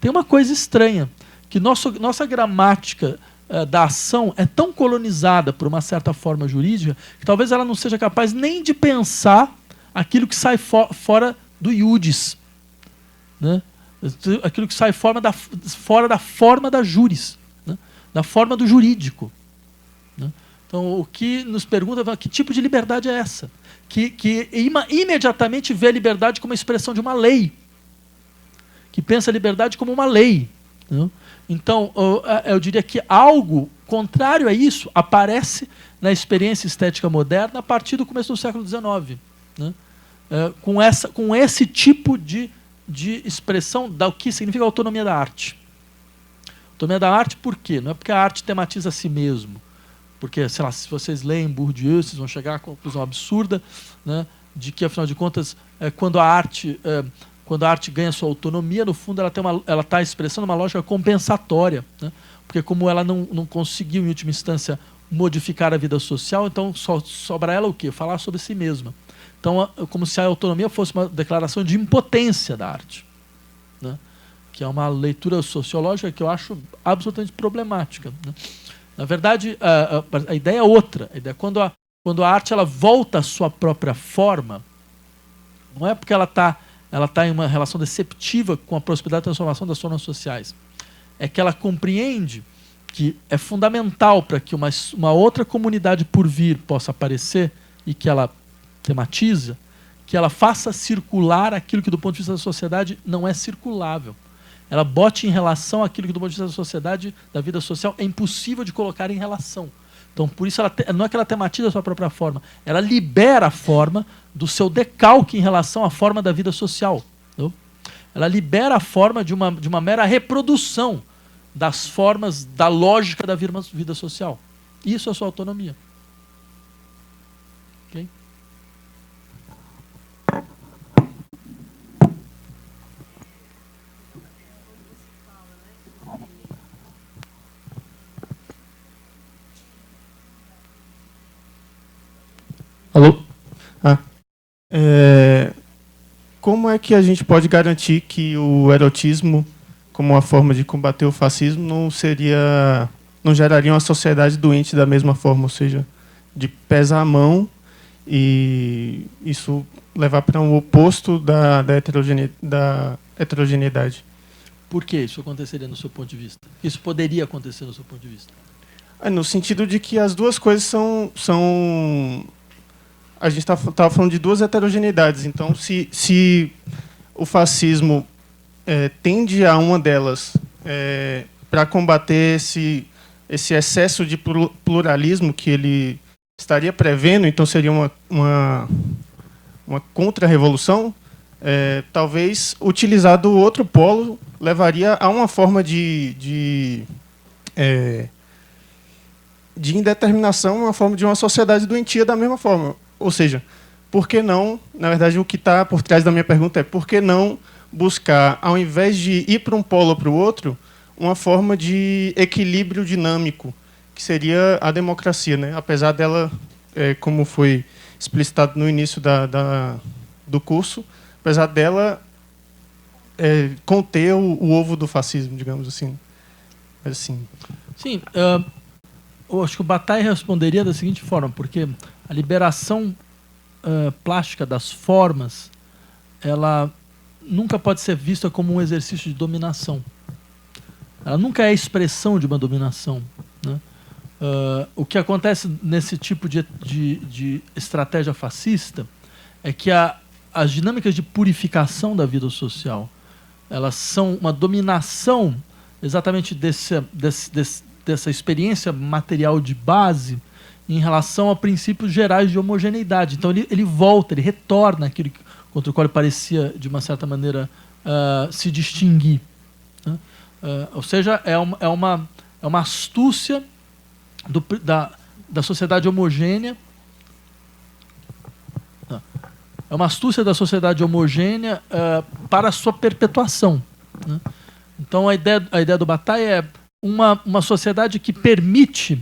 Tem uma coisa estranha, que nossa gramática da ação é tão colonizada por uma certa forma jurídica que talvez ela não seja capaz nem de pensar aquilo que sai fora do iuris, né? Aquilo que sai fora da forma da juris, né? Da forma do jurídico, né? Então, o que nos pergunta é que tipo de liberdade é essa? Que imediatamente vê a liberdade como a expressão de uma lei, que pensa a liberdade como uma lei, né? Então, eu diria que algo contrário a isso aparece na experiência estética moderna a partir do começo do século XIX, né? Com esse tipo de expressão do que significa a autonomia da arte. Autonomia da arte por quê? Não é porque a arte tematiza a si mesmo. Porque, sei lá, se vocês leem Bourdieu, vocês vão chegar à conclusão absurda, né, de que, afinal de contas, quando a arte ganha sua autonomia, no fundo ela está expressando uma lógica compensatória, né? Porque como ela não conseguiu, em última instância, modificar a vida social, então sobra ela o quê? Falar sobre si mesma. Então, como se a autonomia fosse uma declaração de impotência da arte, né? Que é uma leitura sociológica que eu acho absolutamente problemática, né? Na verdade, a ideia é outra. A ideia é quando a arte ela volta à sua própria forma, não é porque ela está em uma relação deceptiva com a possibilidade de transformação das formas sociais. É que ela compreende que é fundamental para que uma outra comunidade por vir possa aparecer e que ela tematiza, que ela faça circular aquilo que, do ponto de vista da sociedade, não é circulável. Ela bote em relação aquilo que, do ponto de vista da sociedade, da vida social, é impossível de colocar em relação. Então, por isso, não é que ela tematiza a sua própria forma, ela libera a forma do seu decalque em relação à forma da vida social. Entendeu? Ela libera a forma de uma mera reprodução das formas da lógica da vida social. Isso é a sua autonomia. Ok? Alô? Como é que a gente pode garantir que o erotismo, como uma forma de combater o fascismo, não geraria uma sociedade doente da mesma forma, ou seja, de pesar a mão e isso levar para um oposto da heterogeneidade? Por que isso aconteceria no seu ponto de vista? Isso poderia acontecer no seu ponto de vista? No sentido de que as duas coisas são a gente estava falando de duas heterogeneidades. Então, se o fascismo tende a uma delas para combater esse excesso de pluralismo que ele estaria prevendo, então seria uma contra-revolução, talvez utilizar do outro polo levaria a uma forma de indeterminação, uma forma de uma sociedade doentia da mesma forma. Ou seja, por que não, na verdade, o que está por trás da minha pergunta é por que não buscar, ao invés de ir para um polo ou para o outro, uma forma de equilíbrio dinâmico, que seria a democracia, né? Apesar dela, como foi explicitado no início do curso, apesar dela conter o ovo do fascismo, digamos assim. Sim, eu acho que o Bataille responderia da seguinte forma, porque a liberação plástica das formas, ela nunca pode ser vista como um exercício de dominação. Ela nunca é a expressão de uma dominação, né? O que acontece nesse tipo de estratégia fascista é que as dinâmicas de purificação da vida social, elas são uma dominação exatamente dessa experiência material de base em relação a princípios gerais de homogeneidade. Então ele volta, ele retorna aquilo contra o qual ele parecia, de uma certa maneira, se distinguir, né? Ou seja, é uma astúcia da sociedade homogênea. É uma astúcia da sociedade homogênea para a sua perpetuação, né? Então a ideia do Bataille é uma sociedade que permite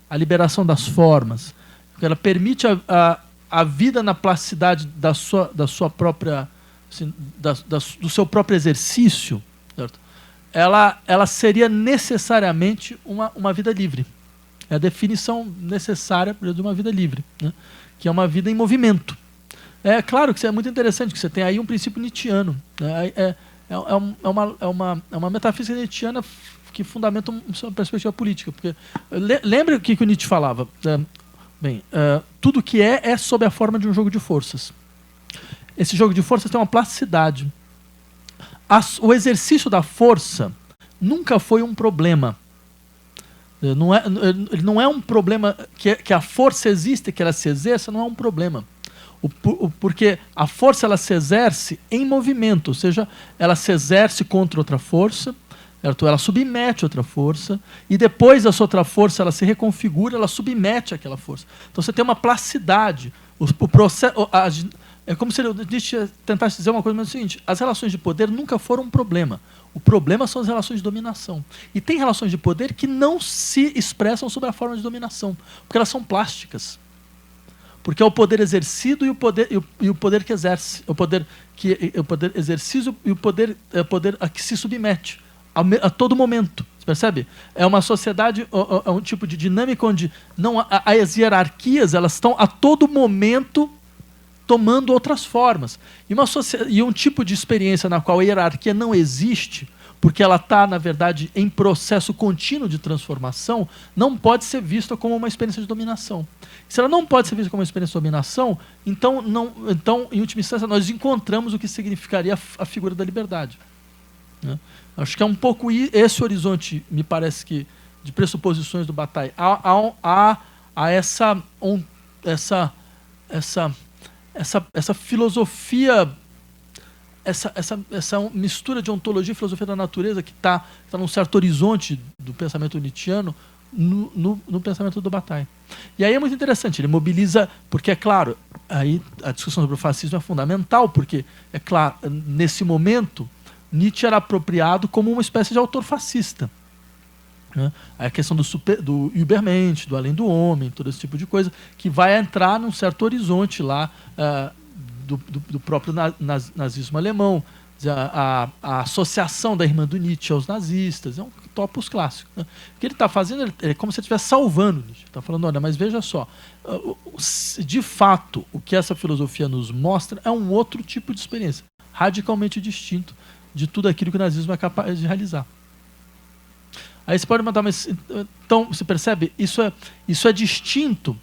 a liberação das formas, que ela permite a vida na plasticidade da sua própria, assim, do seu próprio exercício, certo? Ela seria necessariamente uma vida livre. É a definição necessária de uma vida livre, né? Que é uma vida em movimento. É claro que isso é muito interessante, que você tem aí um princípio nietzschiano, né? É uma metafísica nietzschiana que fundamenta uma perspectiva política. Porque lembre o que o Nietzsche falava. Tudo que é sob a forma de um jogo de forças. Esse jogo de forças tem uma plasticidade. O exercício da força nunca foi um problema. Ele não é um problema que a força existe, que ela se exerça, não é um problema. Porque a força ela se exerce em movimento, ou seja, ela se exerce contra outra força, certo? Ela submete outra força, e depois dessa outra força ela se reconfigura, ela submete aquela força. Então você tem uma plasticidade. O processo, é como se Nietzsche tentasse dizer uma coisa, mas é o seguinte: as relações de poder nunca foram um problema. O problema são as relações de dominação. E tem relações de poder que não se expressam sob a forma de dominação, porque elas são plásticas. Porque é o poder exercido e o poder que exerce, o poder exercido e o poder a que se submete a todo momento. Você percebe? É uma sociedade, é um tipo de dinâmica onde as hierarquias elas estão a todo momento tomando outras formas. E um tipo de experiência na qual a hierarquia não existe, porque ela está, na verdade, em processo contínuo de transformação, não pode ser vista como uma experiência de dominação. Se ela não pode ser vista como uma experiência de dominação, então, em última instância, nós encontramos o que significaria a figura da liberdade, né? Acho que é um pouco esse horizonte, me parece que, de pressuposições do Bataille. Há essa filosofia, essa mistura de ontologia e filosofia da natureza que está num certo horizonte do pensamento nietzschiano no pensamento do Bataille. E aí é muito interessante, ele mobiliza, porque é claro, aí a discussão sobre o fascismo é fundamental, porque, é claro, nesse momento, Nietzsche era apropriado como uma espécie de autor fascista. né? A questão do Übermensch, do além do homem, todo esse tipo de coisa, que vai entrar num certo horizonte lá do próprio nazismo alemão, a associação da irmã do Nietzsche aos nazistas, é um topos clássico. Né? O que ele está fazendo é como se ele estivesse salvando Nietzsche. Está falando, olha, mas veja só, de fato, o que essa filosofia nos mostra é um outro tipo de experiência, radicalmente distinto de tudo aquilo que o nazismo é capaz de realizar. Aí você pode mandar, mas então, você percebe? Isso é distinto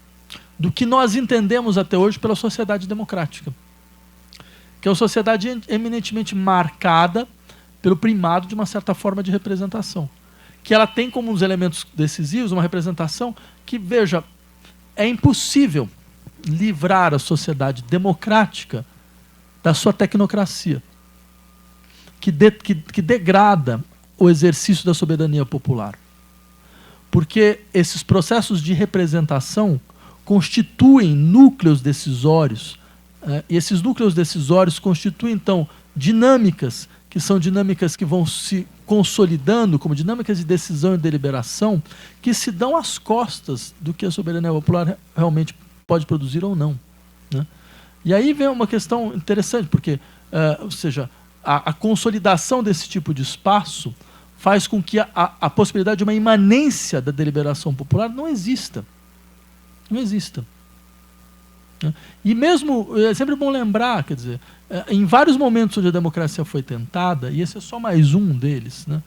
do que nós entendemos até hoje pela sociedade democrática, que é uma sociedade eminentemente marcada pelo primado de uma certa forma de representação, que ela tem como um dos elementos decisivos uma representação que, veja, é impossível livrar a sociedade democrática da sua tecnocracia, que degrada o exercício da soberania popular. Porque esses processos de representação constituem núcleos decisórios, e esses núcleos decisórios constituem, então, dinâmicas, que são dinâmicas que vão se consolidando como dinâmicas de decisão e deliberação, que se dão às costas do que a soberania popular realmente pode produzir ou não. Né? E aí vem uma questão interessante, porque, ou seja, a consolidação desse tipo de espaço faz com que a possibilidade de uma imanência da deliberação popular não exista. Não exista. E mesmo, é sempre bom lembrar, quer dizer, em vários momentos onde a democracia foi tentada, e esse é só mais um deles, né,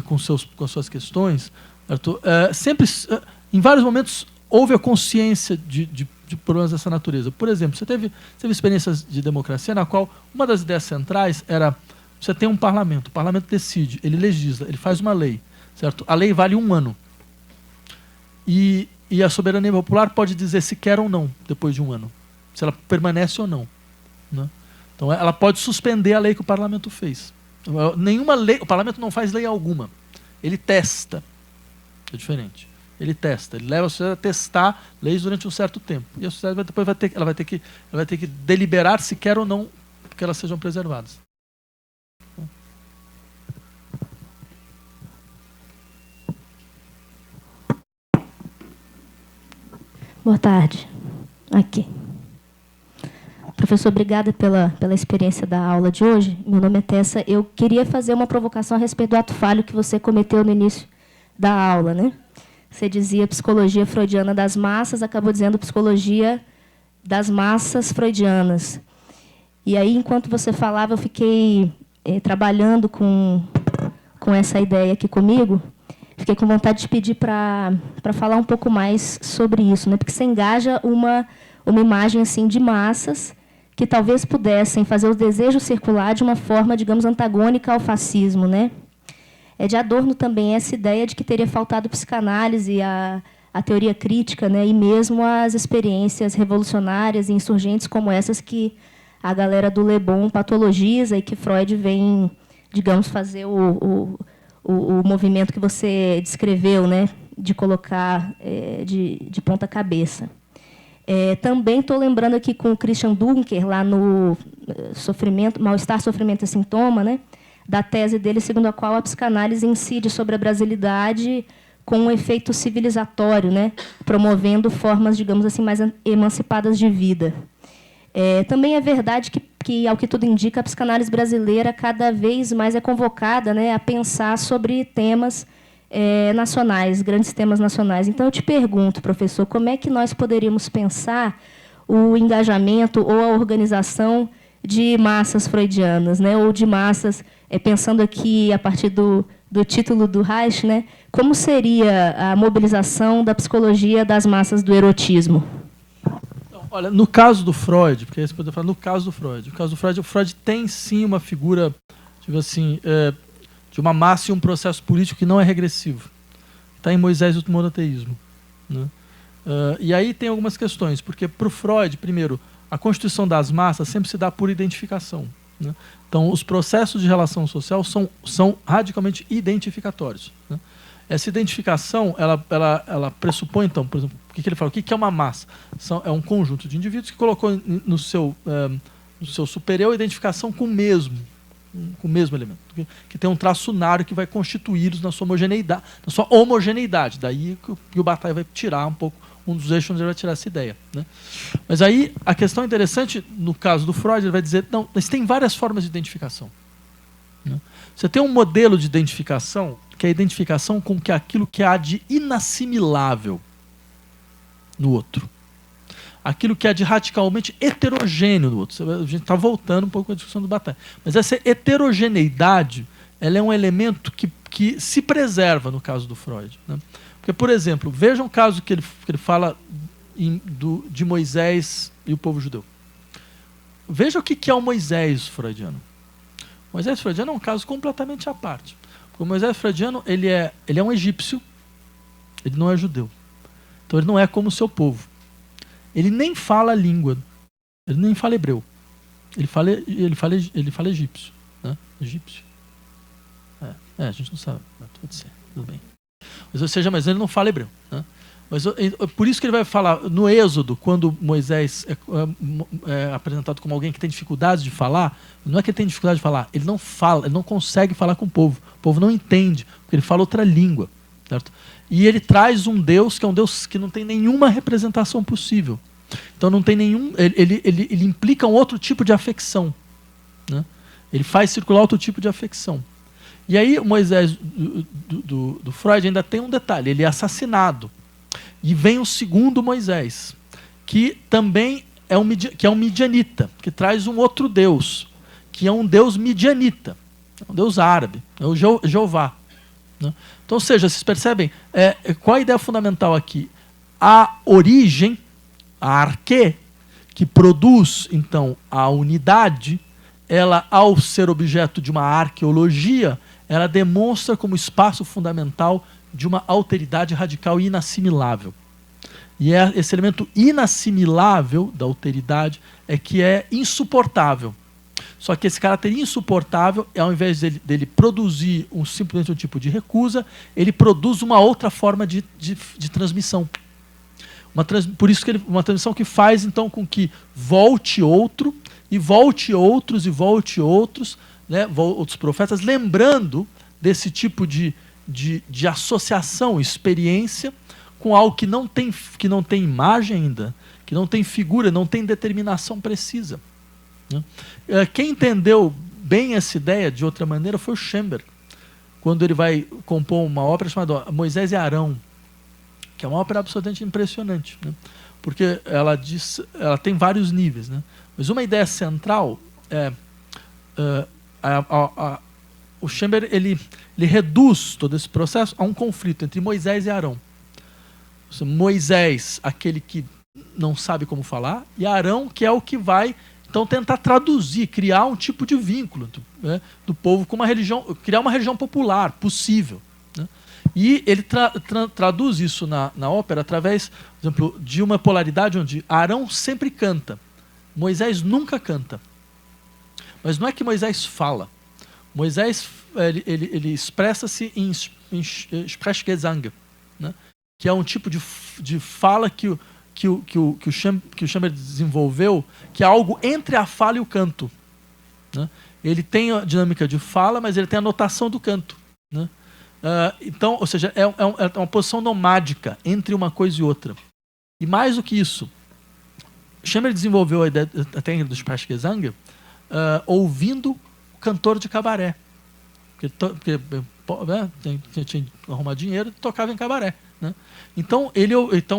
com as suas questões, Arthur, em vários momentos houve a consciência de problemas dessa natureza. Por exemplo, você teve experiências de democracia na qual uma das ideias centrais era: você tem um parlamento, o parlamento decide, ele legisla, ele faz uma lei, certo? A lei vale 1 ano. E a soberania popular pode dizer se quer ou não, depois de 1 ano, se ela permanece ou não. Né? Então, ela pode suspender a lei que o parlamento fez. Nenhuma lei, o parlamento não faz lei alguma. Ele testa. É diferente. Ele testa, ele leva a sociedade a testar leis durante um certo tempo. E a sociedade depois vai ter que deliberar se quer ou não que elas sejam preservadas. Boa tarde. Aqui. Professor, obrigada pela experiência da aula de hoje. Meu nome é Tessa. Eu queria fazer uma provocação a respeito do ato falho que você cometeu no início da aula, né? Você dizia psicologia freudiana das massas, acabou dizendo psicologia das massas freudianas. E aí, enquanto você falava, eu fiquei trabalhando com essa ideia aqui comigo. Fiquei com vontade de pedir para falar um pouco mais sobre isso, né? Porque você engaja uma imagem assim de massas que talvez pudessem fazer os desejos circular de uma forma, digamos, antagônica ao fascismo, né? É de Adorno também essa ideia de que teria faltado psicanálise, a teoria crítica, né? E mesmo as experiências revolucionárias e insurgentes como essas que a galera do Le Bon patologiza e que Freud vem, digamos, fazer o movimento que você descreveu, né, de colocar de ponta cabeça. Também estou lembrando aqui com o Christian Dunker, lá no Mal-Estar, Sofrimento e Sintoma, né, da tese dele, segundo a qual a psicanálise incide sobre a brasilidade com um efeito civilizatório, né, promovendo formas, digamos assim, mais emancipadas de vida. Também é verdade que, ao que tudo indica, a psicanálise brasileira cada vez mais é convocada, né, a pensar sobre temas nacionais, grandes temas nacionais. Então, eu te pergunto, professor, como é que nós poderíamos pensar o engajamento ou a organização de massas freudianas, né, ou de massas, pensando aqui a partir do título do Reich, né, como seria a mobilização da psicologia das massas do erotismo? Olha, no caso do Freud, porque aí você pode falar, no caso do Freud, o Freud tem sim uma figura, tipo assim, de uma massa e um processo político que não é regressivo. Está em Moisés e o monoteísmo. Né? E aí tem algumas questões, porque para o Freud, primeiro, a constituição das massas sempre se dá por identificação. Né? Então, os processos de relação social são radicalmente identificatórios. Né? Essa identificação, ela pressupõe, então, por exemplo, o que ele fala? O que é uma massa? É um conjunto de indivíduos que colocou no seu superior a identificação com o mesmo. com o mesmo elemento, que tem um traço unário que vai constituí-los na sua homogeneidade. Daí que o Bataille vai tirar um pouco, um dos eixos onde ele vai tirar essa ideia, né? Mas aí a questão interessante, no caso do Freud, ele vai dizer, não, mas tem várias formas de identificação, né? Você tem um modelo de identificação, que é a identificação com aquilo que há de inassimilável no outro. Aquilo que há de radicalmente heterogêneo no outro. A gente está voltando um pouco à discussão do Bataille. Mas essa heterogeneidade, ela é um elemento que se preserva no caso do Freud, né? Porque, por exemplo, veja um caso que ele fala de Moisés e o povo judeu. Veja o que é o Moisés freudiano. O Moisés freudiano é um caso completamente à parte. Porque o Moisés freudiano ele é um egípcio, ele não é judeu. Então ele não é como o seu povo. Ele nem fala a língua, ele nem fala hebreu. Ele fala egípcio, né? Egípcio. A gente não sabe, mas pode ser, tudo bem. Mas ele não fala hebreu, né? Mas por isso que ele vai falar no Êxodo, quando Moisés é apresentado como alguém que tem dificuldades de falar, não é que ele tem dificuldade de falar, ele não fala, ele não consegue falar com o povo não entende, porque ele fala outra língua, certo? E ele traz um Deus que é um Deus que não tem nenhuma representação possível. Então não tem nenhum. Ele implica um outro tipo de afecção, né? Ele faz circular outro tipo de afecção. E aí o Moisés do Freud ainda tem um detalhe, ele é assassinado. E vem o segundo Moisés, que também é um midianita, que traz um outro Deus, que é um Deus midianita, um Deus árabe, é o Jeová, né? Então, ou seja, vocês percebem, qual a ideia fundamental aqui? A origem, a arquê, que produz, então, a unidade, ela, ao ser objeto de uma arqueologia, ela demonstra como espaço fundamental de uma alteridade radical e inassimilável. E esse elemento inassimilável da alteridade é que é insuportável. Só que esse caráter insuportável, ao invés dele produzir simplesmente um tipo de recusa, ele produz uma outra forma de transmissão. Por isso que uma transmissão que faz então com que volte outro, e volte outros, e volte outros, né, outros profetas, lembrando desse tipo de associação, experiência, com algo que não tem imagem ainda, que não tem figura, não tem determinação precisa, né? Quem entendeu bem essa ideia de outra maneira foi o Schoenberg, quando ele vai compor uma ópera chamada Moisés e Arão, que é uma ópera absolutamente impressionante, né? Porque ela tem vários níveis, né? Mas uma ideia central é o Schoenberg ele reduz todo esse processo a um conflito entre Moisés e Arão. Moisés, aquele que não sabe como falar, e Arão, que é o que vai então tentar traduzir, criar um tipo de vínculo, né, do povo com uma religião, criar uma religião popular possível, né? E ele traduz isso na ópera através, por exemplo, de uma polaridade onde Arão sempre canta, Moisés nunca canta. Mas não é que Moisés fala. Moisés ele expressa-se em Sprechgesang, né? Que é um tipo de fala que o Schoenberg desenvolveu, que é algo entre a fala e o canto, né? Ele tem a dinâmica de fala, mas ele tem a notação do canto, né? Então, ou seja, é uma posição nomádica entre uma coisa e outra. E mais do que isso, Schoenberg desenvolveu a ideia até do Sprechgesang ouvindo o cantor de cabaré. Porque tinha que arrumar dinheiro e tocava em cabaré, né? Então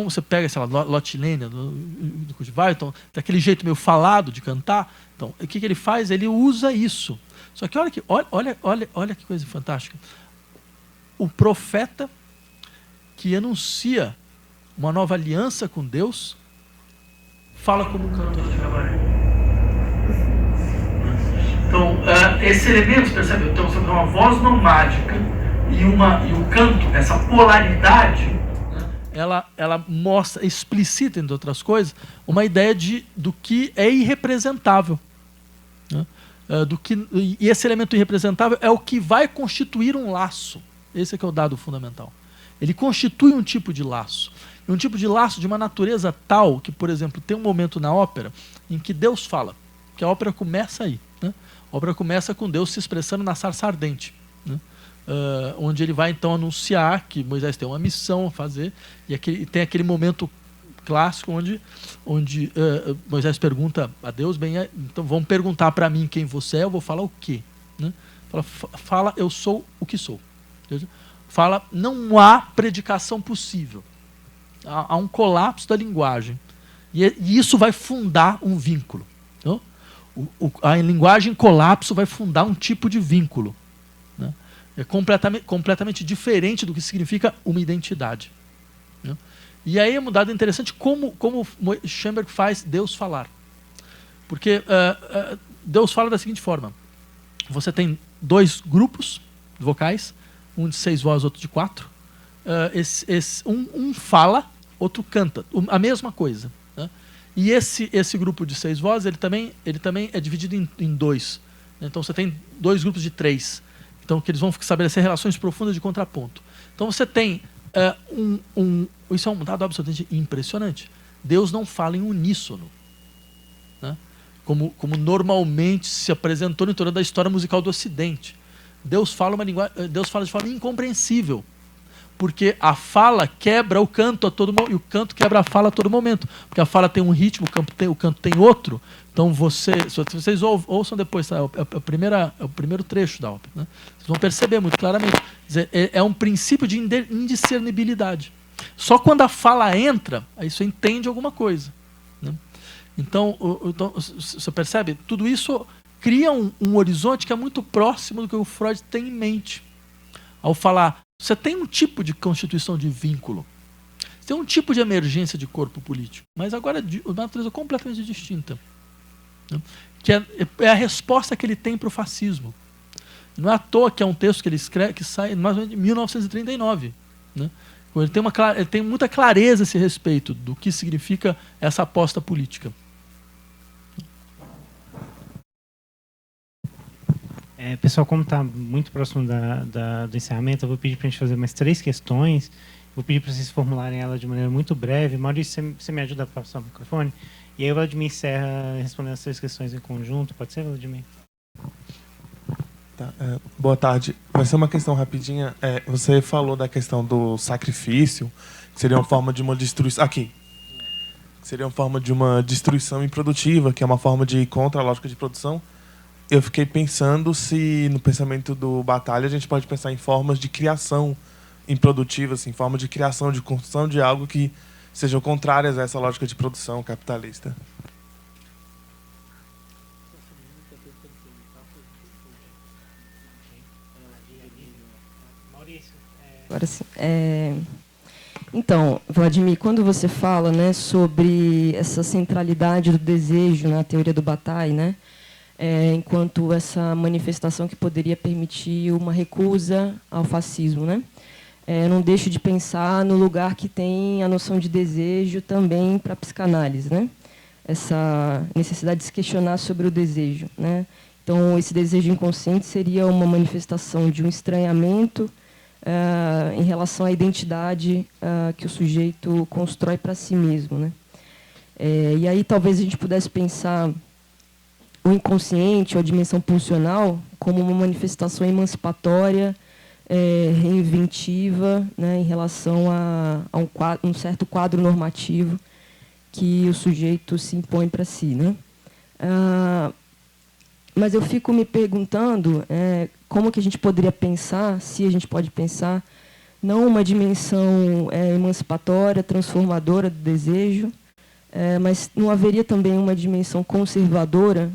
você pega, sei lá, Lotilene do Cultivar, então, daquele jeito meio falado de cantar. Então, o que ele faz? Ele usa isso. Só que olha que coisa fantástica. O profeta que anuncia uma nova aliança com Deus fala como um cantor de cabaré. Então, esse elemento, percebe? Então, você tem uma voz nomádica e o canto, essa polaridade, né, ela mostra, explicita, entre outras coisas, uma ideia do que é irrepresentável, né? E esse elemento irrepresentável é o que vai constituir um laço. Esse é que é o dado fundamental. Ele constitui um tipo de laço. Um tipo de laço de uma natureza tal que, por exemplo, tem um momento na ópera em que Deus fala, que a ópera começa aí, né? A obra começa com Deus se expressando na sarça ardente, né? Onde ele vai então anunciar que Moisés tem uma missão a fazer, e tem aquele momento clássico onde Moisés pergunta a Deus, bem, então vão perguntar para mim quem você é, eu vou falar o quê? Né? Fala, eu sou o que sou. Fala, não há predicação possível. Há um colapso da linguagem. E isso vai fundar um vínculo. Então, a linguagem em colapso vai fundar um tipo de vínculo. Né? É completamente diferente do que significa uma identidade. Né? E aí é um dado interessante como Schoenberg faz Deus falar. Porque Deus fala da seguinte forma. Você tem 2 grupos vocais, um de 6 vozes, outro de 4. Um fala, outro canta, a mesma coisa. Né? E esse grupo de 6 vozes, ele também é dividido em 2. Então você tem 2 grupos de 3. Então que eles vão estabelecer relações profundas de contraponto. Então você tem isso é um dado absolutamente impressionante. Deus não fala em uníssono, né? Como normalmente se apresentou em toda a história musical do Ocidente. Deus fala de forma incompreensível, porque a fala quebra o canto a todo momento, e o canto quebra a fala a todo momento, porque a fala tem um ritmo, o canto tem outro. Então se vocês ouçam depois, tá? É o primeiro trecho da ópera, né? Vocês vão perceber muito claramente. Quer dizer, é um princípio de indiscernibilidade. Só quando a fala entra, aí você entende alguma coisa, né? Então, você percebe? Tudo isso cria um horizonte que é muito próximo do que o Freud tem em mente. Ao falar, você tem um tipo de constituição de vínculo, você tem um tipo de emergência de corpo político, mas agora de uma natureza completamente distinta, né? Que é a resposta que ele tem para o fascismo. Não é à toa que é um texto que ele escreve, que sai mais ou menos de 1939, né? Ele tem muita clareza a esse respeito do que significa essa aposta política. Pessoal, como está muito próximo do encerramento, eu vou pedir para a gente fazer mais 3 questões. Vou pedir para vocês formularem ela de maneira muito breve. Maurício, você me ajuda a passar o microfone? E aí o Vladimir encerra respondendo as 3 questões em conjunto. Pode ser, Vladimir? Tá, boa tarde. Vai ser uma questão rapidinha. Você falou da questão do sacrifício, que seria uma forma de uma destruição... Aqui. Seria uma forma de uma destruição improdutiva, que é uma forma de ir contra a lógica de produção. Eu fiquei pensando se, no pensamento do Batalha, a gente pode pensar em formas de criação improdutiva, assim, formas de criação, de construção de algo que sejam contrárias a essa lógica de produção capitalista. Agora sim. Então, Vladimir, quando você fala, né, sobre essa centralidade do desejo na teoria do Bataille, né, enquanto essa manifestação que poderia permitir uma recusa ao fascismo, né, não deixo de pensar no lugar que tem a noção de desejo também para a psicanálise, né, essa necessidade de se questionar sobre o desejo, né. Então, esse desejo inconsciente seria uma manifestação de um estranhamento em relação à identidade que o sujeito constrói para si mesmo, né? E aí talvez a gente pudesse pensar o inconsciente ou a dimensão pulsional como uma manifestação emancipatória, reinventiva, né, em relação a um certo quadro normativo que o sujeito se impõe para si, né? Mas eu fico me perguntando como que a gente poderia pensar, se a gente pode pensar, não uma dimensão emancipatória, transformadora do desejo, mas não haveria também uma dimensão conservadora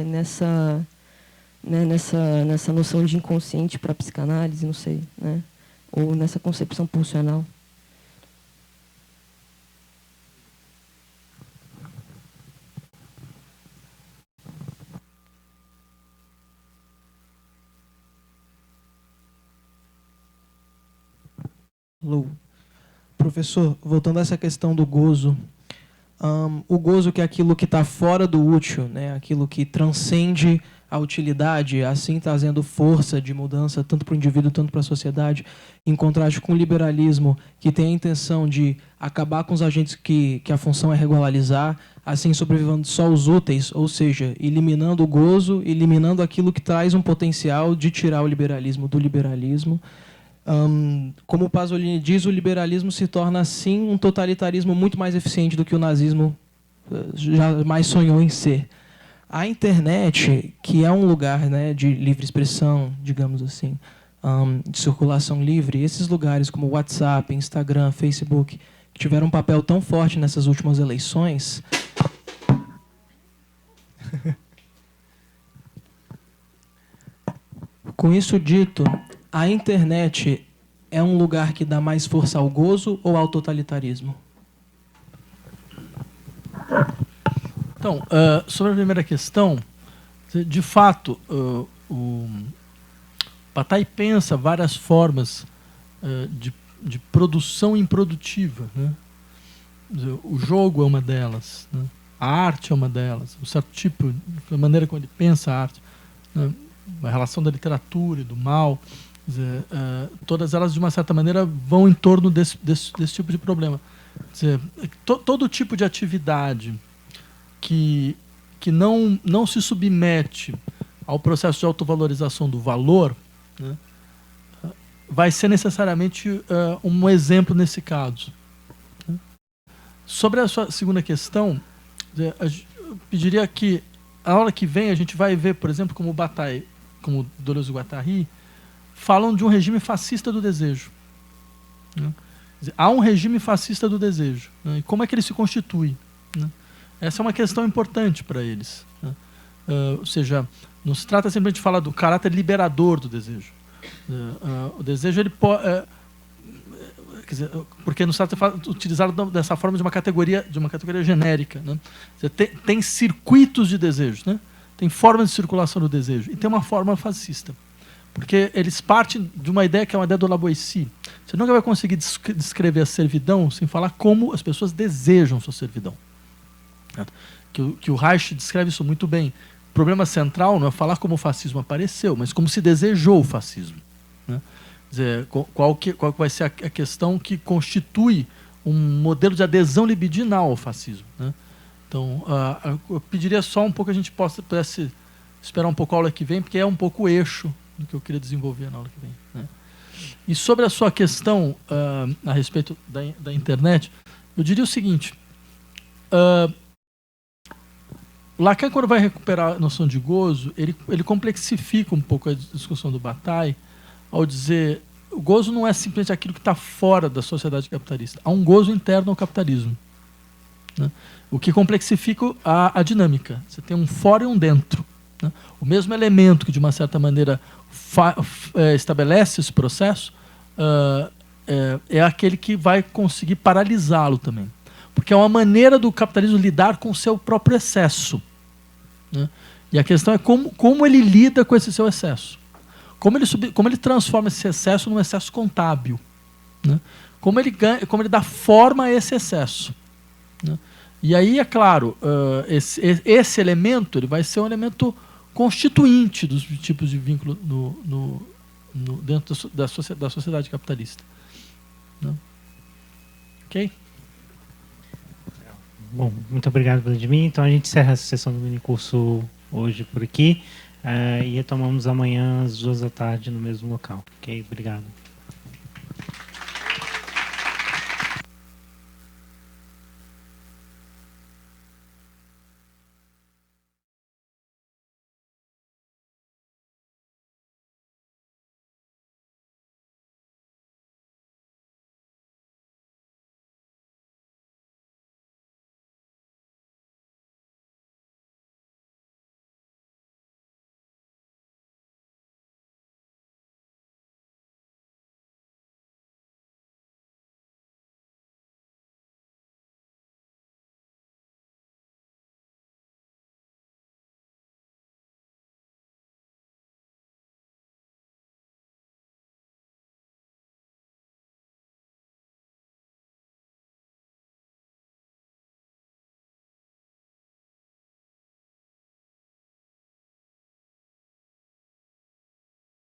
nessa noção de inconsciente para a psicanálise, não sei, né? Ou nessa concepção pulsional. Lu. Professor, voltando a essa questão do gozo, o gozo que é aquilo que está fora do útil, né? Aquilo que transcende a utilidade, assim trazendo força de mudança tanto para o indivíduo, tanto para a sociedade, em contraste com o liberalismo, que tem a intenção de acabar com os agentes que a função é regularizar, assim sobrevivendo só os úteis, ou seja, eliminando o gozo, eliminando aquilo que traz um potencial de tirar o liberalismo do liberalismo. Como o Pasolini diz, o liberalismo se torna, assim, um totalitarismo muito mais eficiente do que o nazismo jamais sonhou em ser. A internet, que é um lugar, né, de livre expressão, digamos assim, de circulação livre, esses lugares como WhatsApp, Instagram, Facebook, que tiveram um papel tão forte nessas últimas eleições... Com isso dito, a internet é um lugar que dá mais força ao gozo ou ao totalitarismo? Então, sobre a primeira questão, de fato, o Bataille pensa várias formas de produção improdutiva, né? O jogo é uma delas, né? A arte é uma delas, um certo tipo, a maneira como ele pensa a arte, né? A relação da literatura e do mal, dizer, todas elas, de uma certa maneira, vão em torno desse tipo de problema. Dizer, todo tipo de atividade que não se submete ao processo de autovalorização do valor, né, vai ser necessariamente um exemplo nesse caso. Sobre a sua segunda questão, eu pediria que, a aula que vem, a gente vai ver, por exemplo, como o Bataille, como Deleuze e Guattari, falam de um regime fascista do desejo. Né? Quer dizer, há um regime fascista do desejo. Né? E como é que ele se constitui? Né? Essa é uma questão importante para eles. Né? Ou seja, não se trata simplesmente de falar do caráter liberador do desejo. O desejo, ele pode... quer dizer, porque não se trata de utilizar dessa forma de uma categoria genérica. Né? Quer dizer, tem circuitos de desejos, né? Tem formas de circulação do desejo. E tem uma forma fascista. Porque eles partem de uma ideia que é uma ideia do Lavoisier. Você nunca vai conseguir descrever a servidão sem falar como as pessoas desejam sua servidão. Que o Reich descreve isso muito bem. O problema central não é falar como o fascismo apareceu, mas como se desejou o fascismo. Né? Quer dizer, qual vai ser a questão que constitui um modelo de adesão libidinal ao fascismo. Né? Então, eu pediria só um pouco que a gente pudesse esperar um pouco a aula que vem, porque é um pouco o eixo do que eu queria desenvolver na aula que vem. Né? E sobre a sua questão a respeito da internet, eu diria o seguinte: Lacan, quando vai recuperar a noção de gozo, ele complexifica um pouco a discussão do Bataille ao dizer o gozo não é simplesmente aquilo que está fora da sociedade capitalista. Há um gozo interno ao capitalismo. Né? O que complexifica a dinâmica. Você tem um fora e um dentro. Né? O mesmo elemento que, de uma certa maneira, estabelece esse processo é aquele que vai conseguir paralisá-lo também. Porque é uma maneira do capitalismo lidar com o seu próprio excesso. Né? E a questão é como ele lida com esse seu excesso. Como ele transforma esse excesso num excesso contábil. Né? Como ele dá forma a esse excesso. Né? E aí, é claro, esse elemento ele vai ser um elemento constituinte dos tipos de vínculo dentro da sociedade capitalista. Né? Ok? Bom, muito obrigado, Vladimir. Então, a gente encerra essa sessão do minicurso hoje por aqui e retomamos amanhã às 14h no mesmo local. Ok? Obrigado.